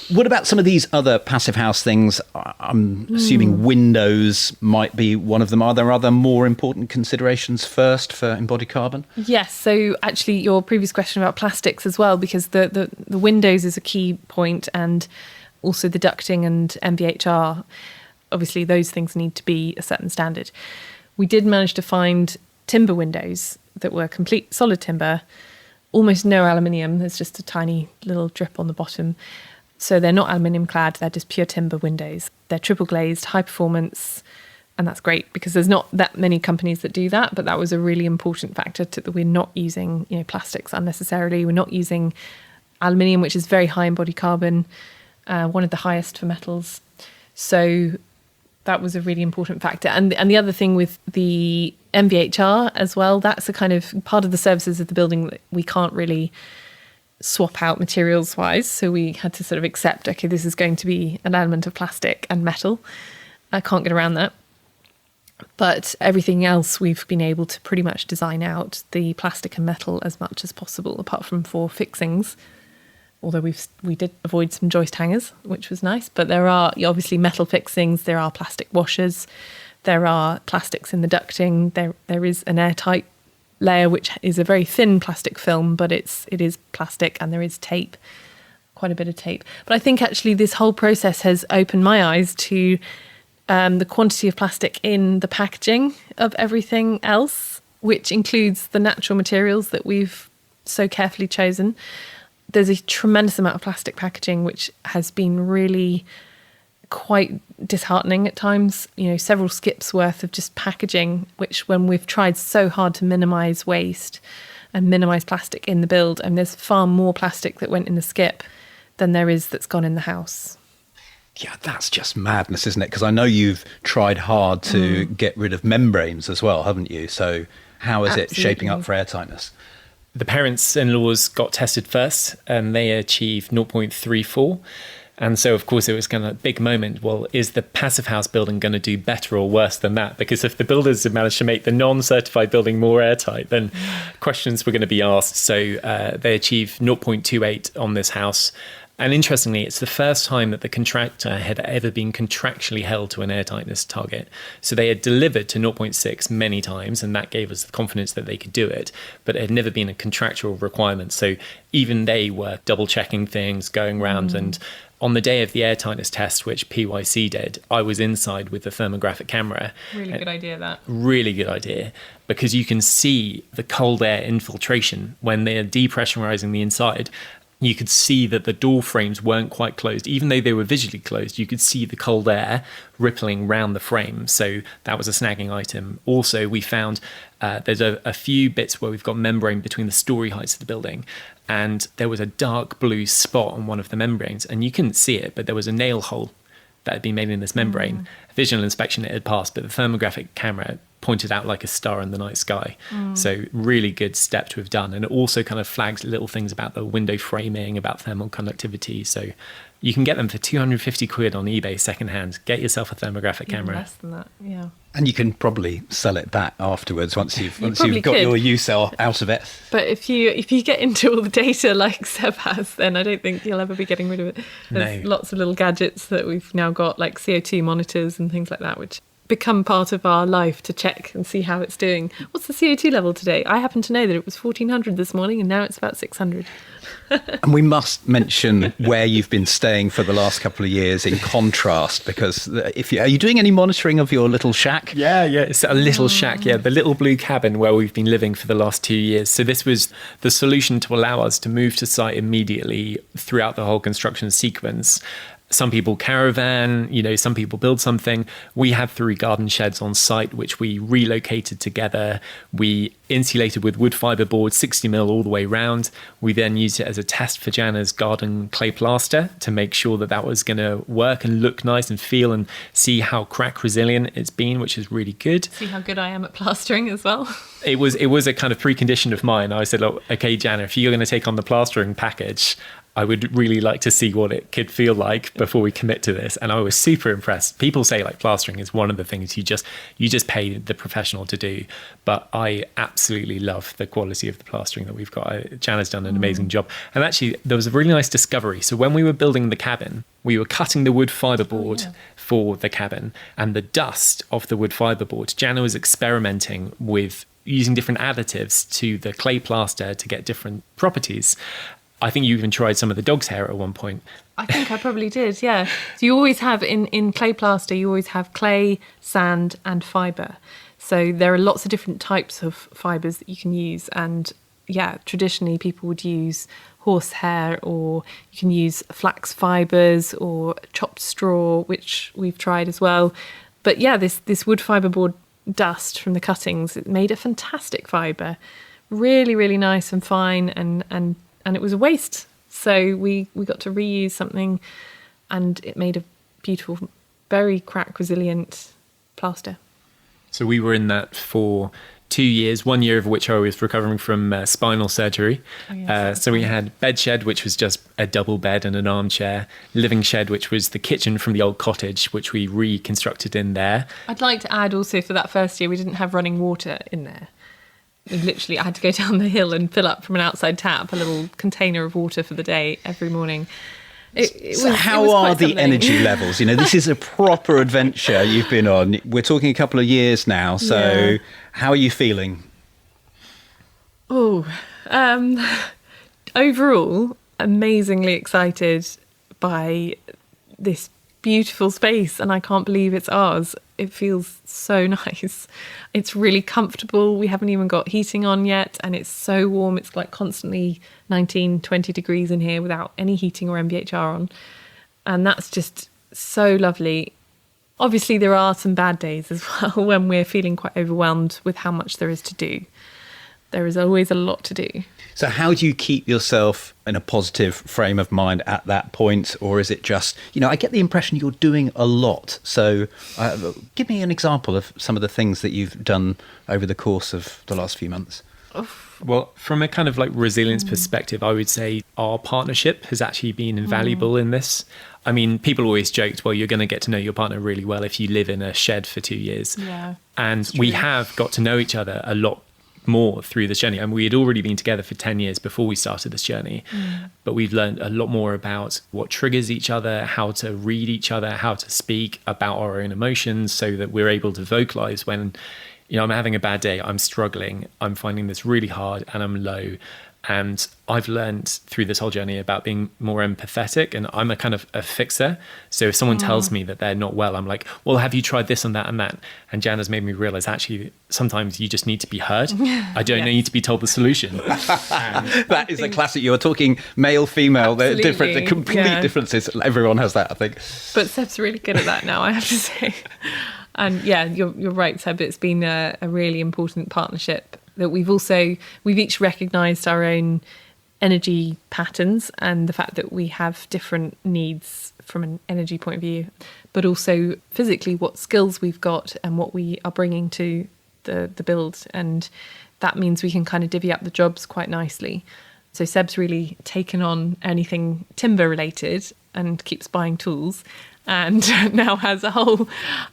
S1: What about some of these other passive house things? I'm assuming windows might be one of them. Are there other more important considerations first for embodied carbon?
S5: Yes. So actually your previous question about plastics as well, because the windows is a key point, and also the ducting and MVHR. Obviously those things need to be a certain standard. We did manage to find timber windows that were complete solid timber, almost no aluminium. There's just a tiny little drip on the bottom. So they're not aluminium clad, they're just pure timber windows. They're triple glazed, high performance, and that's great because there's not that many companies that do that, but that was a really important factor that we're not using, plastics unnecessarily. We're not using aluminium, which is very high embodied carbon, one of the highest for metals. So that was a really important factor. And the other thing with the MVHR as well, that's a kind of part of the services of the building that we can't really swap out materials wise, so we had to sort of accept, okay, this is going to be an element of plastic and metal. I can't get around that. But everything else we've been able to pretty much design out the plastic and metal as much as possible, apart from for fixings. Although we did avoid some joist hangers, which was nice. But there are obviously metal fixings, there are plastic washers, there are plastics in the ducting, there is an airtight layer, which is a very thin plastic film, but it is plastic, and there is tape, quite a bit of tape. But I think actually this whole process has opened my eyes to the quantity of plastic in the packaging of everything else, which includes the natural materials that we've so carefully chosen. There's a tremendous amount of plastic packaging, which has been really quite disheartening at times. Several skips worth of just packaging, which when we've tried so hard to minimise waste and minimise plastic in the build, and there's far more plastic that went in the skip than there is that's gone in the house.
S1: Yeah, that's just madness, isn't it? Because I know you've tried hard to get rid of membranes as well, haven't you? So how is it shaping up for airtightness?
S2: The parents-in-laws got tested first, and they achieved 0.34. And so, of course, it was kind of a big moment. Well, is the Passivhaus building going to do better or worse than that? Because if the builders had managed to make the non-certified building more airtight, then questions were going to be asked. So they achieved 0.28 on this house. And interestingly, it's the first time that the contractor had ever been contractually held to an airtightness target. So they had delivered to 0.6 many times, and that gave us the confidence that they could do it. But it had never been a contractual requirement. So even they were double checking things, going around. And on the day of the airtightness test, which PYC did, I was inside with the thermographic camera.
S5: Really good idea, that.
S2: Really good idea, because you can see the cold air infiltration when they're depressurizing the inside. You could see that the door frames weren't quite closed. Even though they were visually closed, you could see the cold air rippling round the frame. So that was a snagging item. Also, we found there's a few bits where we've got membrane between the story heights of the building. And there was a dark blue spot on one of the membranes. And you couldn't see it, but there was a nail hole that had been made in this membrane. Visual inspection, it had passed, but the thermographic camera pointed out like a star in the night sky. So really good step to have done. And it also kind of flags little things about the window framing, about thermal conductivity. So you can get them for 250 quid on eBay secondhand. Get yourself a thermographic camera.
S5: Less than that, yeah.
S1: And you can probably sell it back afterwards once you've got
S5: could.
S1: your use out of it.
S5: But if you get into all the data like Seb has, then I don't think you'll ever be getting rid of it. There's lots of little gadgets that we've now got, like CO2 monitors and things like that, which become part of our life to check and see how it's doing. What's the CO2 level today? I happen to know that it was 1400 this morning, and now it's about 600.
S1: And we must mention where you've been staying for the last couple of years in contrast, because are you doing any monitoring of your little shack?
S2: Yeah, it's a little shack, the little blue cabin where we've been living for the last 2 years. So this was the solution to allow us to move to site immediately throughout the whole construction sequence. Some people caravan, some people build something. We had 3 garden sheds on site, which we relocated together. We insulated with wood fibre board, 60 mil all the way round. We then used it as a test for Janna's garden clay plaster to make sure that was going to work and look nice and feel, and see how crack resilient it's been, which is really good.
S5: See how good I am at plastering as well.
S2: It was a kind of precondition of mine. I said, look, okay, Janna, if you're going to take on the plastering package, I would really like to see what it could feel like before we commit to this. And I was super impressed. People say like plastering is one of the things you just pay the professional to do. But I absolutely love the quality of the plastering that we've got. Janna's done an amazing job. And actually, there was a really nice discovery. So when we were building the cabin, we were cutting the wood fiberboard for the cabin, and the dust of the wood fiberboard, Janna was experimenting with using different additives to the clay plaster to get different properties. I think you even tried some of the dog's hair at one point.
S5: I think I probably did, yeah. So you always have, in clay plaster, you always have clay, sand and fibre. So there are lots of different types of fibres that you can use. And yeah, traditionally people would use horsehair, or you can use flax fibres or chopped straw, which we've tried as well. But yeah, this wood fibreboard dust from the cuttings, it made a fantastic fibre. Really, really nice and fine, and it was a waste. So we got to reuse something, and it made a beautiful, very crack resilient plaster.
S2: So we were in that for 2 years, 1 year of which I was recovering from spinal surgery. So we had bed shed, which was just a double bed and an armchair. Living shed, which was the kitchen from the old cottage, which we reconstructed in there.
S5: I'd like to add also, for that first year, we didn't have running water in there. Literally, I had to go down the hill and fill up from an outside tap a little container of water for the day every morning.
S1: How are the energy levels? This is a proper adventure you've been on. We're talking a couple of years now. So how are you feeling?
S5: Overall, amazingly excited by this beautiful space, and I can't believe it's ours. It feels so nice. It's really comfortable. We haven't even got heating on yet, and it's so warm. It's like constantly 19, 20 degrees in here without any heating or MVHR on. And that's just so lovely. Obviously, there are some bad days as well when we're feeling quite overwhelmed with how much there is to do. There is always a lot to do.
S1: So how do you keep yourself in a positive frame of mind at that point? Or is it just, I get the impression you're doing a lot. So give me an example of some of the things that you've done over the course of the last few months.
S2: Well, from a kind of like resilience perspective, I would say our partnership has actually been invaluable in this. I mean, people always joked, well, you're going to get to know your partner really well if you live in a shed for 2 years.
S5: Yeah,
S2: and we have got to know each other a lot more through this journey. And we had already been together for 10 years before we started this journey. But we've learned a lot more about what triggers each other, how to read each other, how to speak about our own emotions so that we're able to vocalize when, I'm having a bad day, I'm struggling, I'm finding this really hard and I'm low. And I've learned through this whole journey about being more empathetic, and I'm a kind of a fixer. So if someone tells me that they're not well, I'm like, well, have you tried this and that and that? And Janna's made me realize actually sometimes you just need to be heard. I don't need to be told the solution.
S1: That is a classic. You're talking male, female, they're different, the complete differences. Everyone has that, I think.
S5: But Seb's really good at that now, I have to say. And yeah, you're right, Seb. It's been a really important partnership that we've each recognised our own energy patterns and the fact that we have different needs from an energy point of view, but also physically what skills we've got and what we are bringing to the build. And that means we can kind of divvy up the jobs quite nicely. So Seb's really taken on anything timber related and keeps buying tools, and now has a whole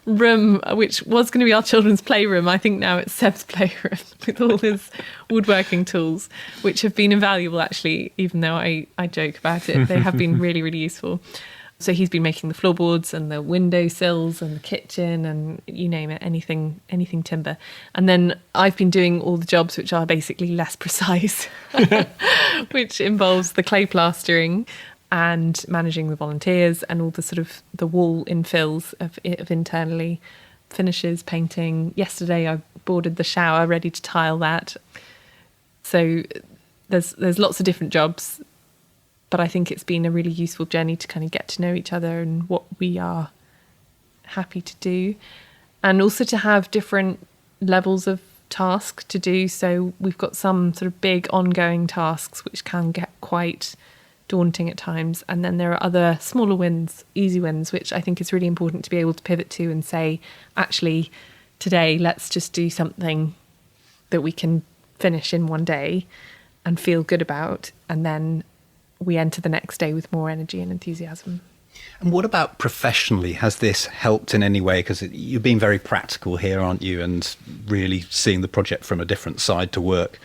S5: room which was going to be our children's playroom. I think now it's Seb's playroom with all his woodworking tools, which have been invaluable actually, even though I joke about it. They have been really, really useful. So he's been making the floorboards and the windowsills and the kitchen and you name it, anything timber. And then I've been doing all the jobs which are basically less precise, which involves the clay plastering and managing the volunteers and all the sort of the wall infills of internally, finishes, painting. Yesterday I boarded the shower, ready to tile that. So there's lots of different jobs, but I think it's been a really useful journey to kind of get to know each other and what we are happy to do, and also to have different levels of task to do. So we've got some sort of big ongoing tasks which can get quite daunting at times, and then there are other smaller wins, easy wins, which I think is really important to be able to pivot to and say, actually today let's just do something that we can finish in one day and feel good about, and then we enter the next day with more energy and enthusiasm.
S1: And what about professionally? Has this helped in any way? Because you've been very practical here, aren't you? And really seeing the project from a different side to work.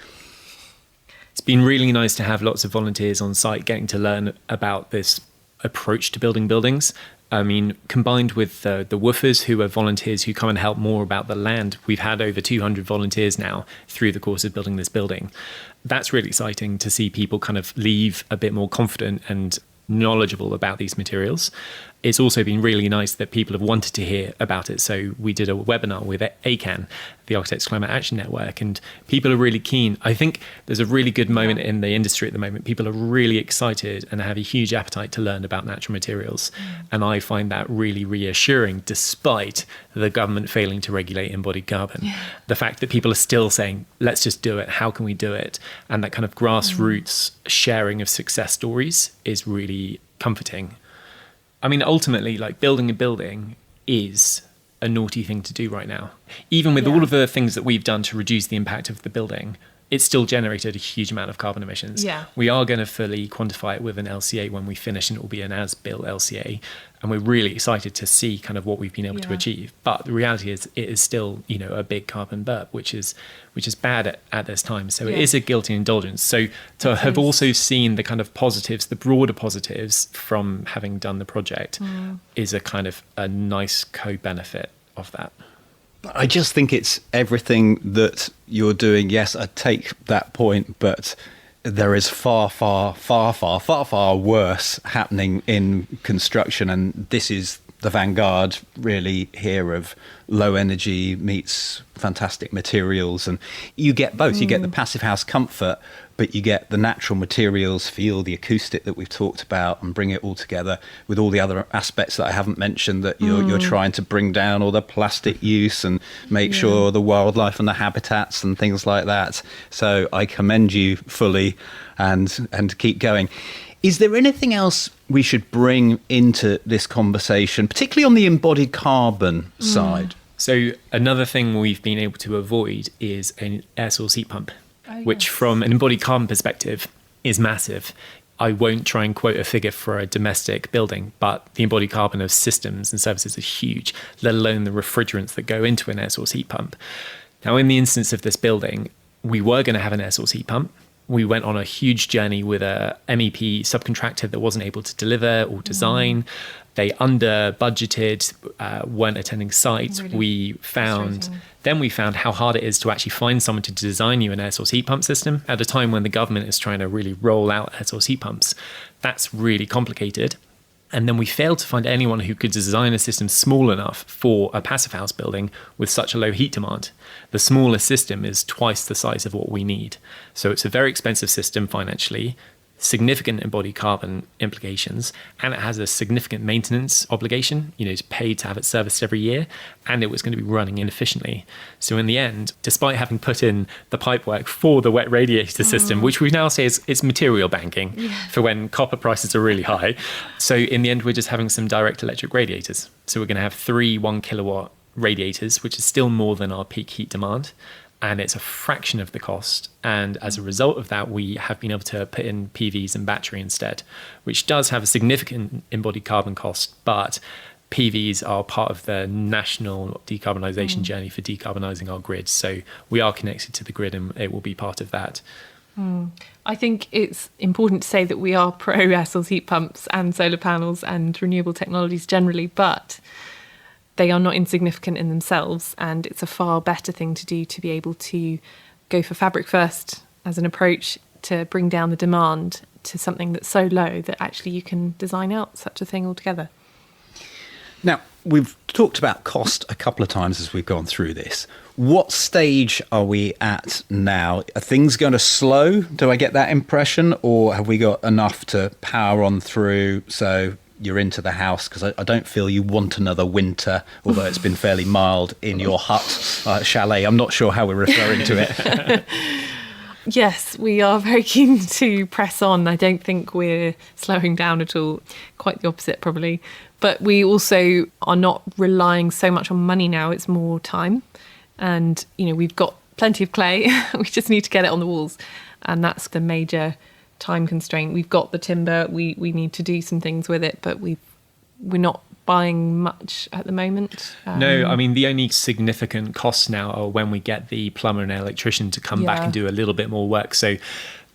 S2: It's been really nice to have lots of volunteers on site getting to learn about this approach to building buildings. I mean, combined with the woofers, who are volunteers who come and help more about the land. We've had over 200 volunteers now through the course of building this building. That's really exciting to see people kind of leave a bit more confident and knowledgeable about these materials. It's also been really nice that people have wanted to hear about it. So we did a webinar with ACAN, the Architects Climate Action Network, and people are really keen. I think there's a really good moment in the industry at the moment. People are really excited and have a huge appetite to learn about natural materials. And I find that really reassuring, despite the government failing to regulate embodied carbon. The fact that people are still saying, let's just do it. How can we do it? And that kind of grassroots sharing of success stories is really comforting. I mean, ultimately, like building a building is a naughty thing to do right now. Even with all of the things that we've done to reduce the impact of the building, it's still generated a huge amount of carbon emissions.
S5: Yeah.
S2: We are going to fully quantify it with an LCA when we finish, and it will be an as-built LCA. And we're really excited to see kind of what we've been able to achieve. But the reality is it is still, a big carbon burp, which is bad at this time. So it is a guilty indulgence. So to have also seen the kind of positives, the broader positives from having done the project is a kind of a nice co-benefit of that.
S1: I just think it's everything that you're doing. Yes, I take that point, but there is far worse happening in construction. And this is the vanguard really here of low energy meets fantastic materials. And you get both. You get the passive house comfort, but you get the natural materials, feel the acoustic that we've talked about, and bring it all together with all the other aspects that I haven't mentioned, that you're trying to bring down all the plastic use and make sure the wildlife and the habitats and things like that. So I commend you fully and keep going. Is there anything else we should bring into this conversation, particularly on the embodied carbon side?
S2: So another thing we've been able to avoid is an air source heat pump, which from an embodied carbon perspective is massive. I won't try and quote a figure for a domestic building, but the embodied carbon of systems and services is huge, let alone the refrigerants that go into an air source heat pump. Now, in the instance of this building, we were going to have an air source heat pump. We went on a huge journey with a MEP subcontractor that wasn't able to deliver or design. They under budgeted, weren't attending sites.
S5: Really
S2: we found how hard it is to actually find someone to design you an air source heat pump system at a time when the government is trying to really roll out air source heat pumps. That's really complicated. And then we failed to find anyone who could design a system small enough for a passive house building with such a low heat demand. The smallest system is twice the size of what we need. So it's a very expensive system financially, significant embodied carbon implications, and it has a significant maintenance obligation. It's paid to have it serviced every year, and it was going to be running inefficiently. So in the end, despite having put in the pipework for the wet radiator system, which we now say is material banking for when copper prices are really high. So in the end, we're just having some direct electric radiators. So we're going to have 3 1 kilowatt radiators, which is still more than our peak heat demand. And it's a fraction of the cost. And as a result of that, we have been able to put in PVs and battery instead, which does have a significant embodied carbon cost. But PVs are part of the national decarbonisation journey for decarbonising our grid. So we are connected to the grid, and it will be part of that.
S5: I think it's important to say that we are pro air source heat pumps and solar panels and renewable technologies generally, but they are not insignificant in themselves, and it's a far better thing to do to be able to go for fabric first as an approach to bring down the demand to something that's so low that actually you can design out such a thing altogether.
S1: Now, we've talked about cost a couple of times as we've gone through this. What stage are we at now? Are things going to slow? Do I get that impression? Or have we got enough to power on through? So you're into the house, because I don't feel you want another winter, although it's been fairly mild in your hut, chalet. I'm not sure how we're referring to it.
S5: Yes, we are very keen to press on. I don't think we're slowing down at all. Quite the opposite, probably. But we also are not relying so much on money now. It's more time. And, we've got plenty of clay. We just need to get it on the walls. And that's the major time constraint. We've got the timber. We need to do some things with it, but we're not buying much at the moment.
S2: No, I mean, the only significant costs now are when we get the plumber and electrician to come back and do a little bit more work. So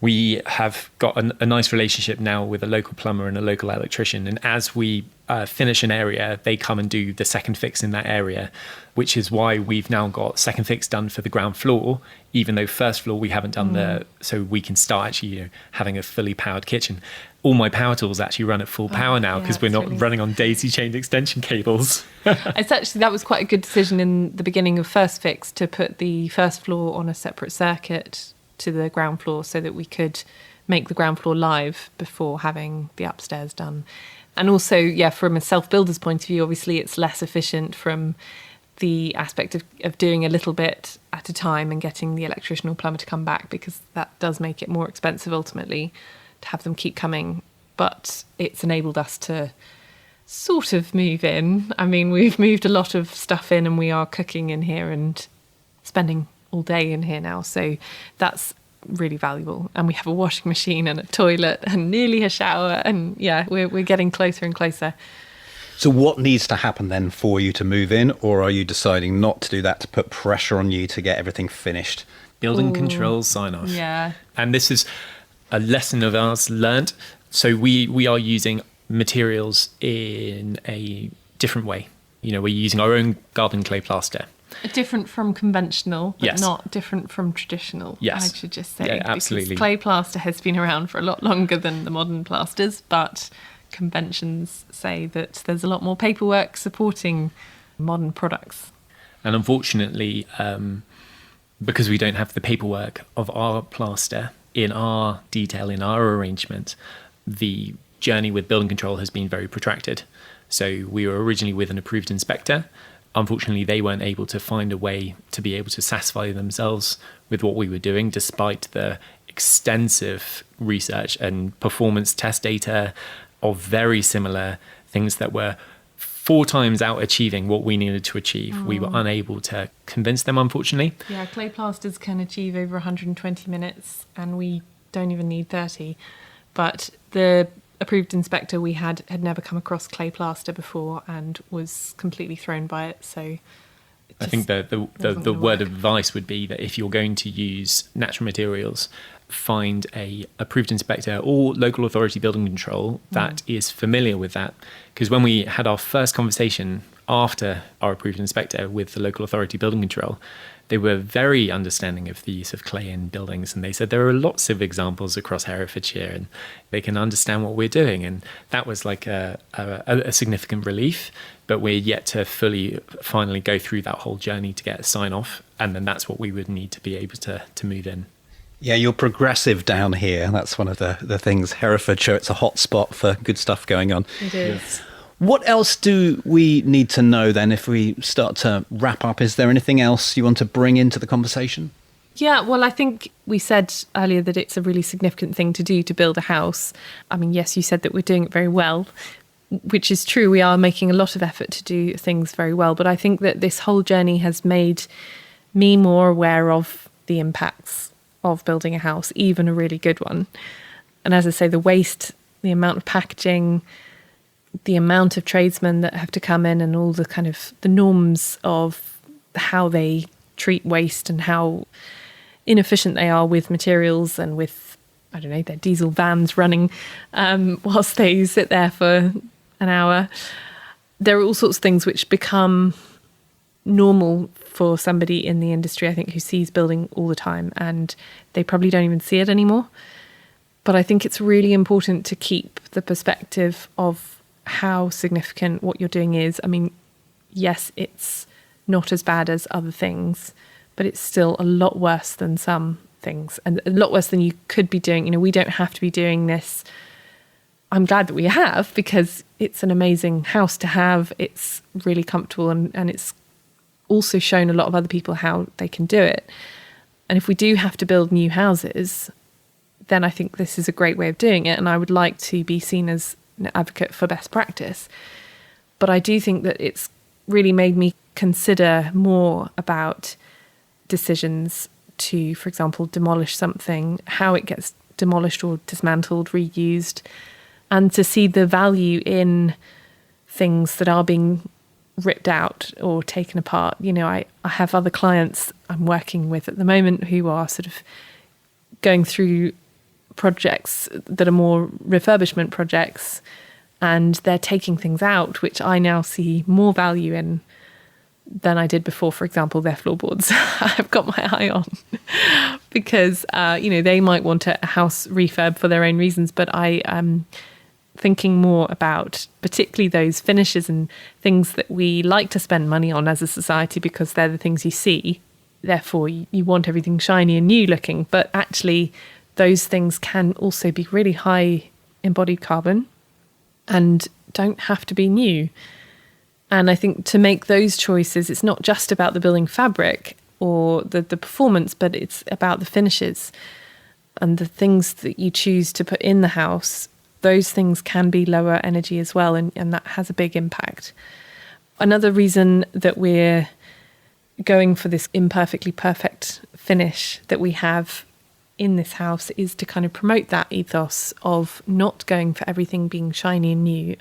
S2: we have got a nice relationship now with a local plumber and a local electrician. And as we finish an area, they come and do the second fix in that area, which is why we've now got second fix done for the ground floor, even though first floor we haven't done so we can start actually having a fully powered kitchen. All my power tools actually run at full power now, because we're not running on daisy chained extension cables.
S5: That was quite a good decision in the beginning of first fix to put the first floor on a separate circuit to the ground floor, so that we could make the ground floor live before having the upstairs done. And also, from a self-builder's point of view, obviously it's less efficient from the aspect of doing a little bit at a time and getting the electrician or plumber to come back, because that does make it more expensive ultimately to have them keep coming. But it's enabled us to sort of move in. I mean, we've moved a lot of stuff in and we are cooking in here and spending all day in here now. So that's really valuable. And we have a washing machine and a toilet and nearly a shower. And yeah, we're getting closer and closer.
S1: So what needs to happen then for you to move in, or are you deciding not to do that to put pressure on you to get everything finished?
S2: Building control sign off.
S5: Yeah.
S2: And this is a lesson of ours learnt. So we are using materials in a different way. You know, we're using our own garden clay plaster.
S5: Different from conventional, but
S2: Yes.
S5: not different from traditional.
S2: Yes.
S5: I should just say.
S2: Yeah, absolutely.
S5: Because clay plaster has been around for a lot longer than the modern plasters, but conventions say that there's a lot more paperwork supporting modern products.
S2: And unfortunately, because we don't have the paperwork of our plaster in our detail, in our arrangement, the journey with building control has been very protracted. So we were originally with an approved inspector. Unfortunately, they weren't able to find a way to be able to satisfy themselves with what we were doing, despite the extensive research and performance test data of very similar things that were 4 times out achieving what we needed to achieve. We were unable to convince them, unfortunately.
S5: Yeah, clay plasters can achieve over 120 minutes and we don't even need 30. But the approved inspector we had never come across clay plaster before and was completely thrown by it. So
S2: I think the word of advice would be that if you're going to use natural materials, find a approved inspector or local authority building control that is familiar with that. Because when we had our first conversation after our approved inspector with the local authority building control, they were very understanding of the use of clay in buildings, and they said there are lots of examples across Herefordshire and they can understand what we're doing. And that was like a significant relief, but we're yet to finally go through that whole journey to get a sign off, and then that's what we would need to be able to move in.
S1: Yeah, you're progressive down here. That's one of the things. Herefordshire, it's a hot spot for good stuff going on.
S5: it is.
S1: What else do we need to know then if we start to wrap up? Is there anything else you want to bring into the conversation?
S5: Yeah, well, I think we said earlier that it's a really significant thing to do to build a house. I mean, yes, you said that we're doing it very well, which is true. We are making a lot of effort to do things very well. But I think that this whole journey has made me more aware of the impacts of building a house, even a really good one. And as I say, the waste, the amount of packaging, the amount of tradesmen that have to come in and all the kind of the norms of how they treat waste and how inefficient they are with materials and with, I don't know, their diesel vans running whilst they sit there for an hour. There are all sorts of things which become normal for somebody in the industry, I think, who sees building all the time, and they probably don't even see it anymore. But I think it's really important to keep the perspective of how significant what you're doing is. I mean, yes, it's not as bad as other things, but it's still a lot worse than some things and a lot worse than you could be doing. You know, we don't have to be doing this. I'm glad that we have, because it's an amazing house to have. It's really comfortable, and it's also shown a lot of other people how they can do it. And if we do have to build new houses, then I think this is a great way of doing it. And I would like to be seen as an advocate for best practice. But I do think that it's really made me consider more about decisions to, for example, demolish something, how it gets demolished or dismantled, reused, and to see the value in things that are being ripped out or taken apart. You know, I have other clients I'm working with at the moment who are sort of going through projects that are more refurbishment projects, and they're taking things out which I now see more value in than I did before. For example, their floorboards I've got my eye on because you know, they might want a house refurb for their own reasons, but I am thinking more about particularly those finishes and things that we like to spend money on as a society because they're the things you see. Therefore, you want everything shiny and new looking, but actually those things can also be really high embodied carbon and don't have to be new. And I think to make those choices, it's not just about the building fabric or the performance, but it's about the finishes and the things that you choose to put in the house those things can be lower energy as well, and that has a big impact. Another reason that we're going for this imperfectly perfect finish that we have in this house is to kind of promote that ethos of not going for everything being shiny and new,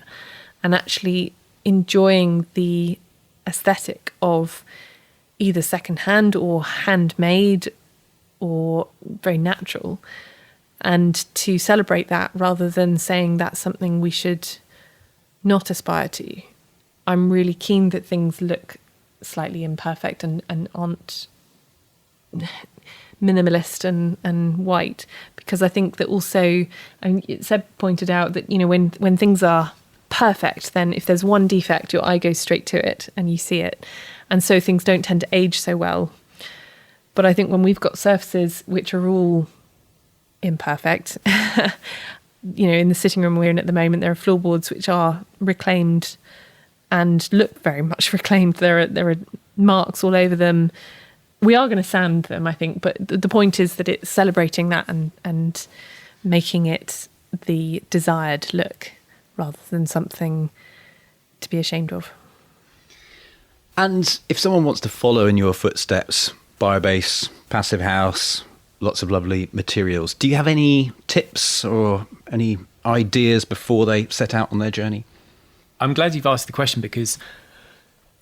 S5: and actually enjoying the aesthetic of either secondhand or handmade or very natural, and to celebrate that rather than saying that's something we should not aspire to. I'm really keen that things look slightly imperfect and aren't minimalist and white, because I think that also, and Seb pointed out that, you know, when things are perfect, then if there's one defect, your eye goes straight to it and you see it. And so things don't tend to age so well. But I think when we've got surfaces which are all imperfect, you know, in the sitting room we're in at the moment, there are floorboards which are reclaimed and look very much reclaimed. There are marks all over them. We are going to sand them, I think, but the point is that it's celebrating that and making it the desired look rather than something to be ashamed of.
S1: And if someone wants to follow in your footsteps, Biobase, Passivhaus, lots of lovely materials, do you have any tips or any ideas before they set out on their journey?
S2: I'm glad you've asked the question, because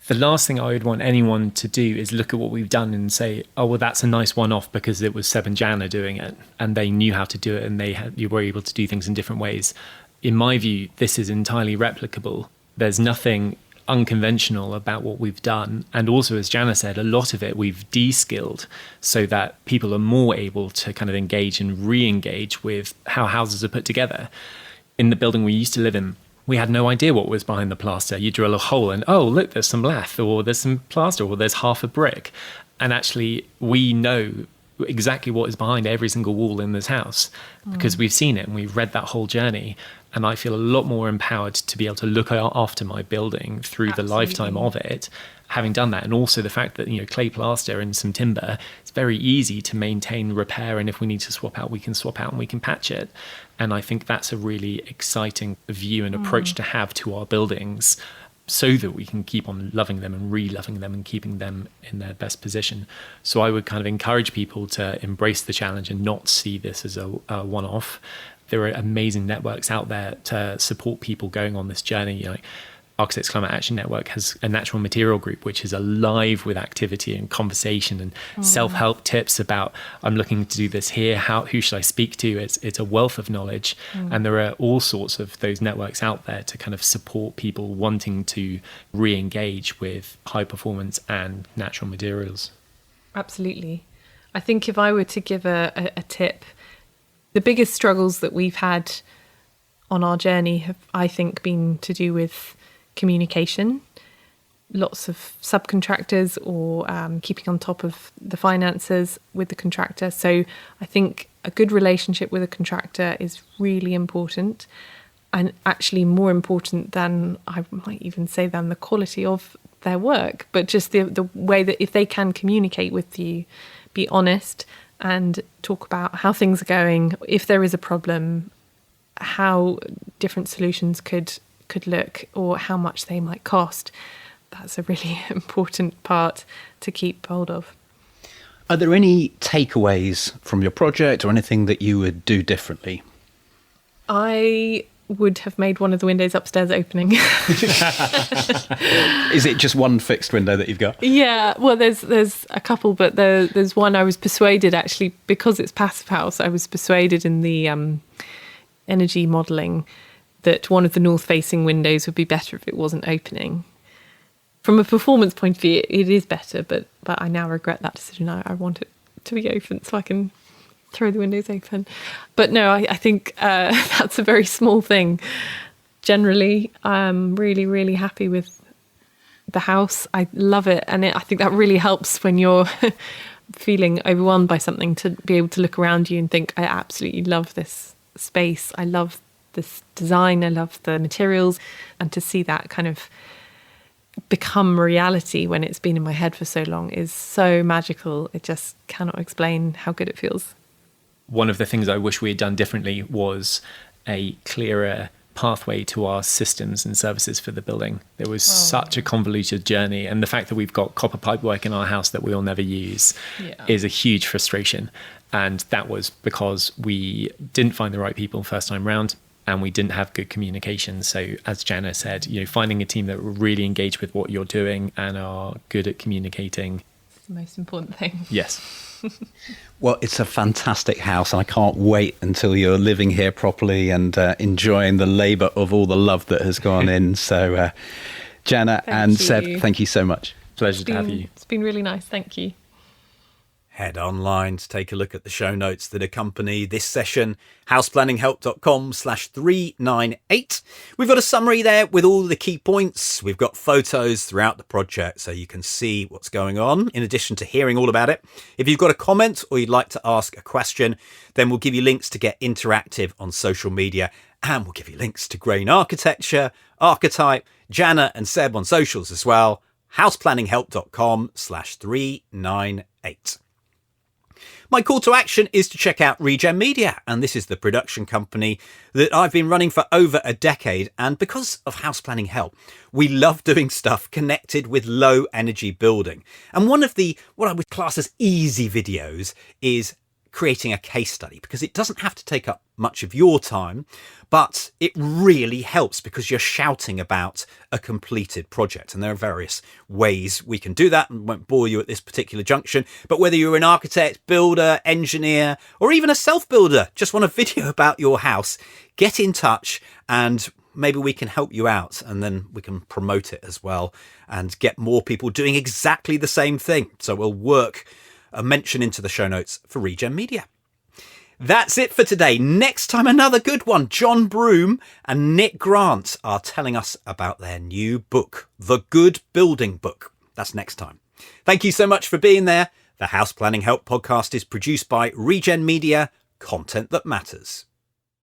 S2: the last thing I would want anyone to do is look at what we've done and say, oh, well, that's a nice one-off because it was Seb and Janna doing it and they knew how to do it and you were able to do things in different ways. In my view, this is entirely replicable. There's nothing unconventional about what we've done. And also, as Janna said, a lot of it we've de-skilled so that people are more able to kind of engage and re-engage with how houses are put together. In the building we used to live in, we had no idea what was behind the plaster. You drill a hole and, oh, look, there's some lath, or there's some plaster, or there's half a brick. And actually, we know exactly what is behind every single wall in this house because we've seen it and we've read that whole journey. And I feel a lot more empowered to be able to look after my building through the lifetime of it, having done that. And also the fact that, you know, clay plaster and some timber, it's very easy to maintain, repair, and if we need to swap out, we can swap out and we can patch it. And I think that's a really exciting view and approach to have to our buildings, so that we can keep on loving them and re-loving them and keeping them in their best position. So I would kind of encourage people to embrace the challenge and not see this as a one-off. There are amazing networks out there to support people going on this journey. You know, Architects Climate Action Network has a natural material group, which is alive with activity and conversation and self-help tips about, I'm looking to do this here, who should I speak to? It's a wealth of knowledge. And there are all sorts of those networks out there to kind of support people wanting to re-engage with high performance and natural materials. Absolutely.
S5: I think if I were to give a tip, the biggest struggles that we've had on our journey have, I think, been to do with communication. Lots of subcontractors or keeping on top of the finances with the contractor. So I think a good relationship with a contractor is really important, and actually more important than, I might even say, than the quality of their work, but just the way that if they can communicate with you, be honest and talk about how things are going, if there is a problem, how different solutions could look, or how much they might cost. That's a really important part to keep hold of.
S1: Are there any takeaways from your project or anything that you would do differently?
S5: I would have made one of the windows upstairs opening.
S1: Is it just one fixed window that you've got?
S5: Yeah, well, there's a couple, but there's one I was persuaded, actually, because it's Passivhaus, I was persuaded in the energy modelling that one of the north-facing windows would be better if it wasn't opening. From a performance point of view, it is better, but I now regret that decision. I want it to be open so I can throw the windows open. But no, I think that's a very small thing. Generally, I'm really, really happy with the house. I love it. And I think that really helps when you're feeling overwhelmed by something, to be able to look around you and think, I absolutely love this space. I love this design. I love the materials. And to see that kind of become reality when it's been in my head for so long is so magical. It just cannot explain how good it feels.
S2: One of the things I wish we had done differently was a clearer pathway to our systems and services for the building. There was such a convoluted journey, and the fact that we've got copper pipework in our house that we'll never use is a huge frustration. And that was because we didn't find the right people first time round, and we didn't have good communication. So as Janna said, finding a team that will really engage with what you're doing and are good at communicating.
S5: It's the most important thing.
S2: Yes.
S1: Well, it's a fantastic house, and I can't wait until you're living here properly and enjoying the labour of all the love that has gone in. So, Janna and Seb, thank you so much.
S2: Pleasure to have you.
S5: It's been really nice. Thank you.
S1: Head online to take a look at the show notes that accompany this session, houseplanninghelp.com/398. We've got a summary there with all the key points. We've got photos throughout the project so you can see what's going on, in addition to hearing all about it. If you've got a comment or you'd like to ask a question, then we'll give you links to get interactive on social media, and we'll give you links to Grain Architecture, Archetype, Janna and Seb on socials as well. houseplanninghelp.com/398. My call to action is to check out Regen Media, and this is the production company that I've been running for over a decade. And because of House Planning Help, we love doing stuff connected with low energy building. And one of the, what I would class as easy videos, is creating a case study, because it doesn't have to take up much of your time, but it really helps because you're shouting about a completed project. And there are various ways we can do that, and won't bore you at this particular junction. But whether you're an architect, builder, engineer, or even a self-builder, just want a video about your house, get in touch and maybe we can help you out, and then we can promote it as well and get more people doing exactly the same thing. So we'll work a mention into the show notes for Regen Media. That's it for today. Next time, another good one. John Broom and Nick Grant are telling us about their new book, The Good Building Book. That's next time. Thank you so much for being there. The House Planning Help podcast is produced by Regen Media, content that matters.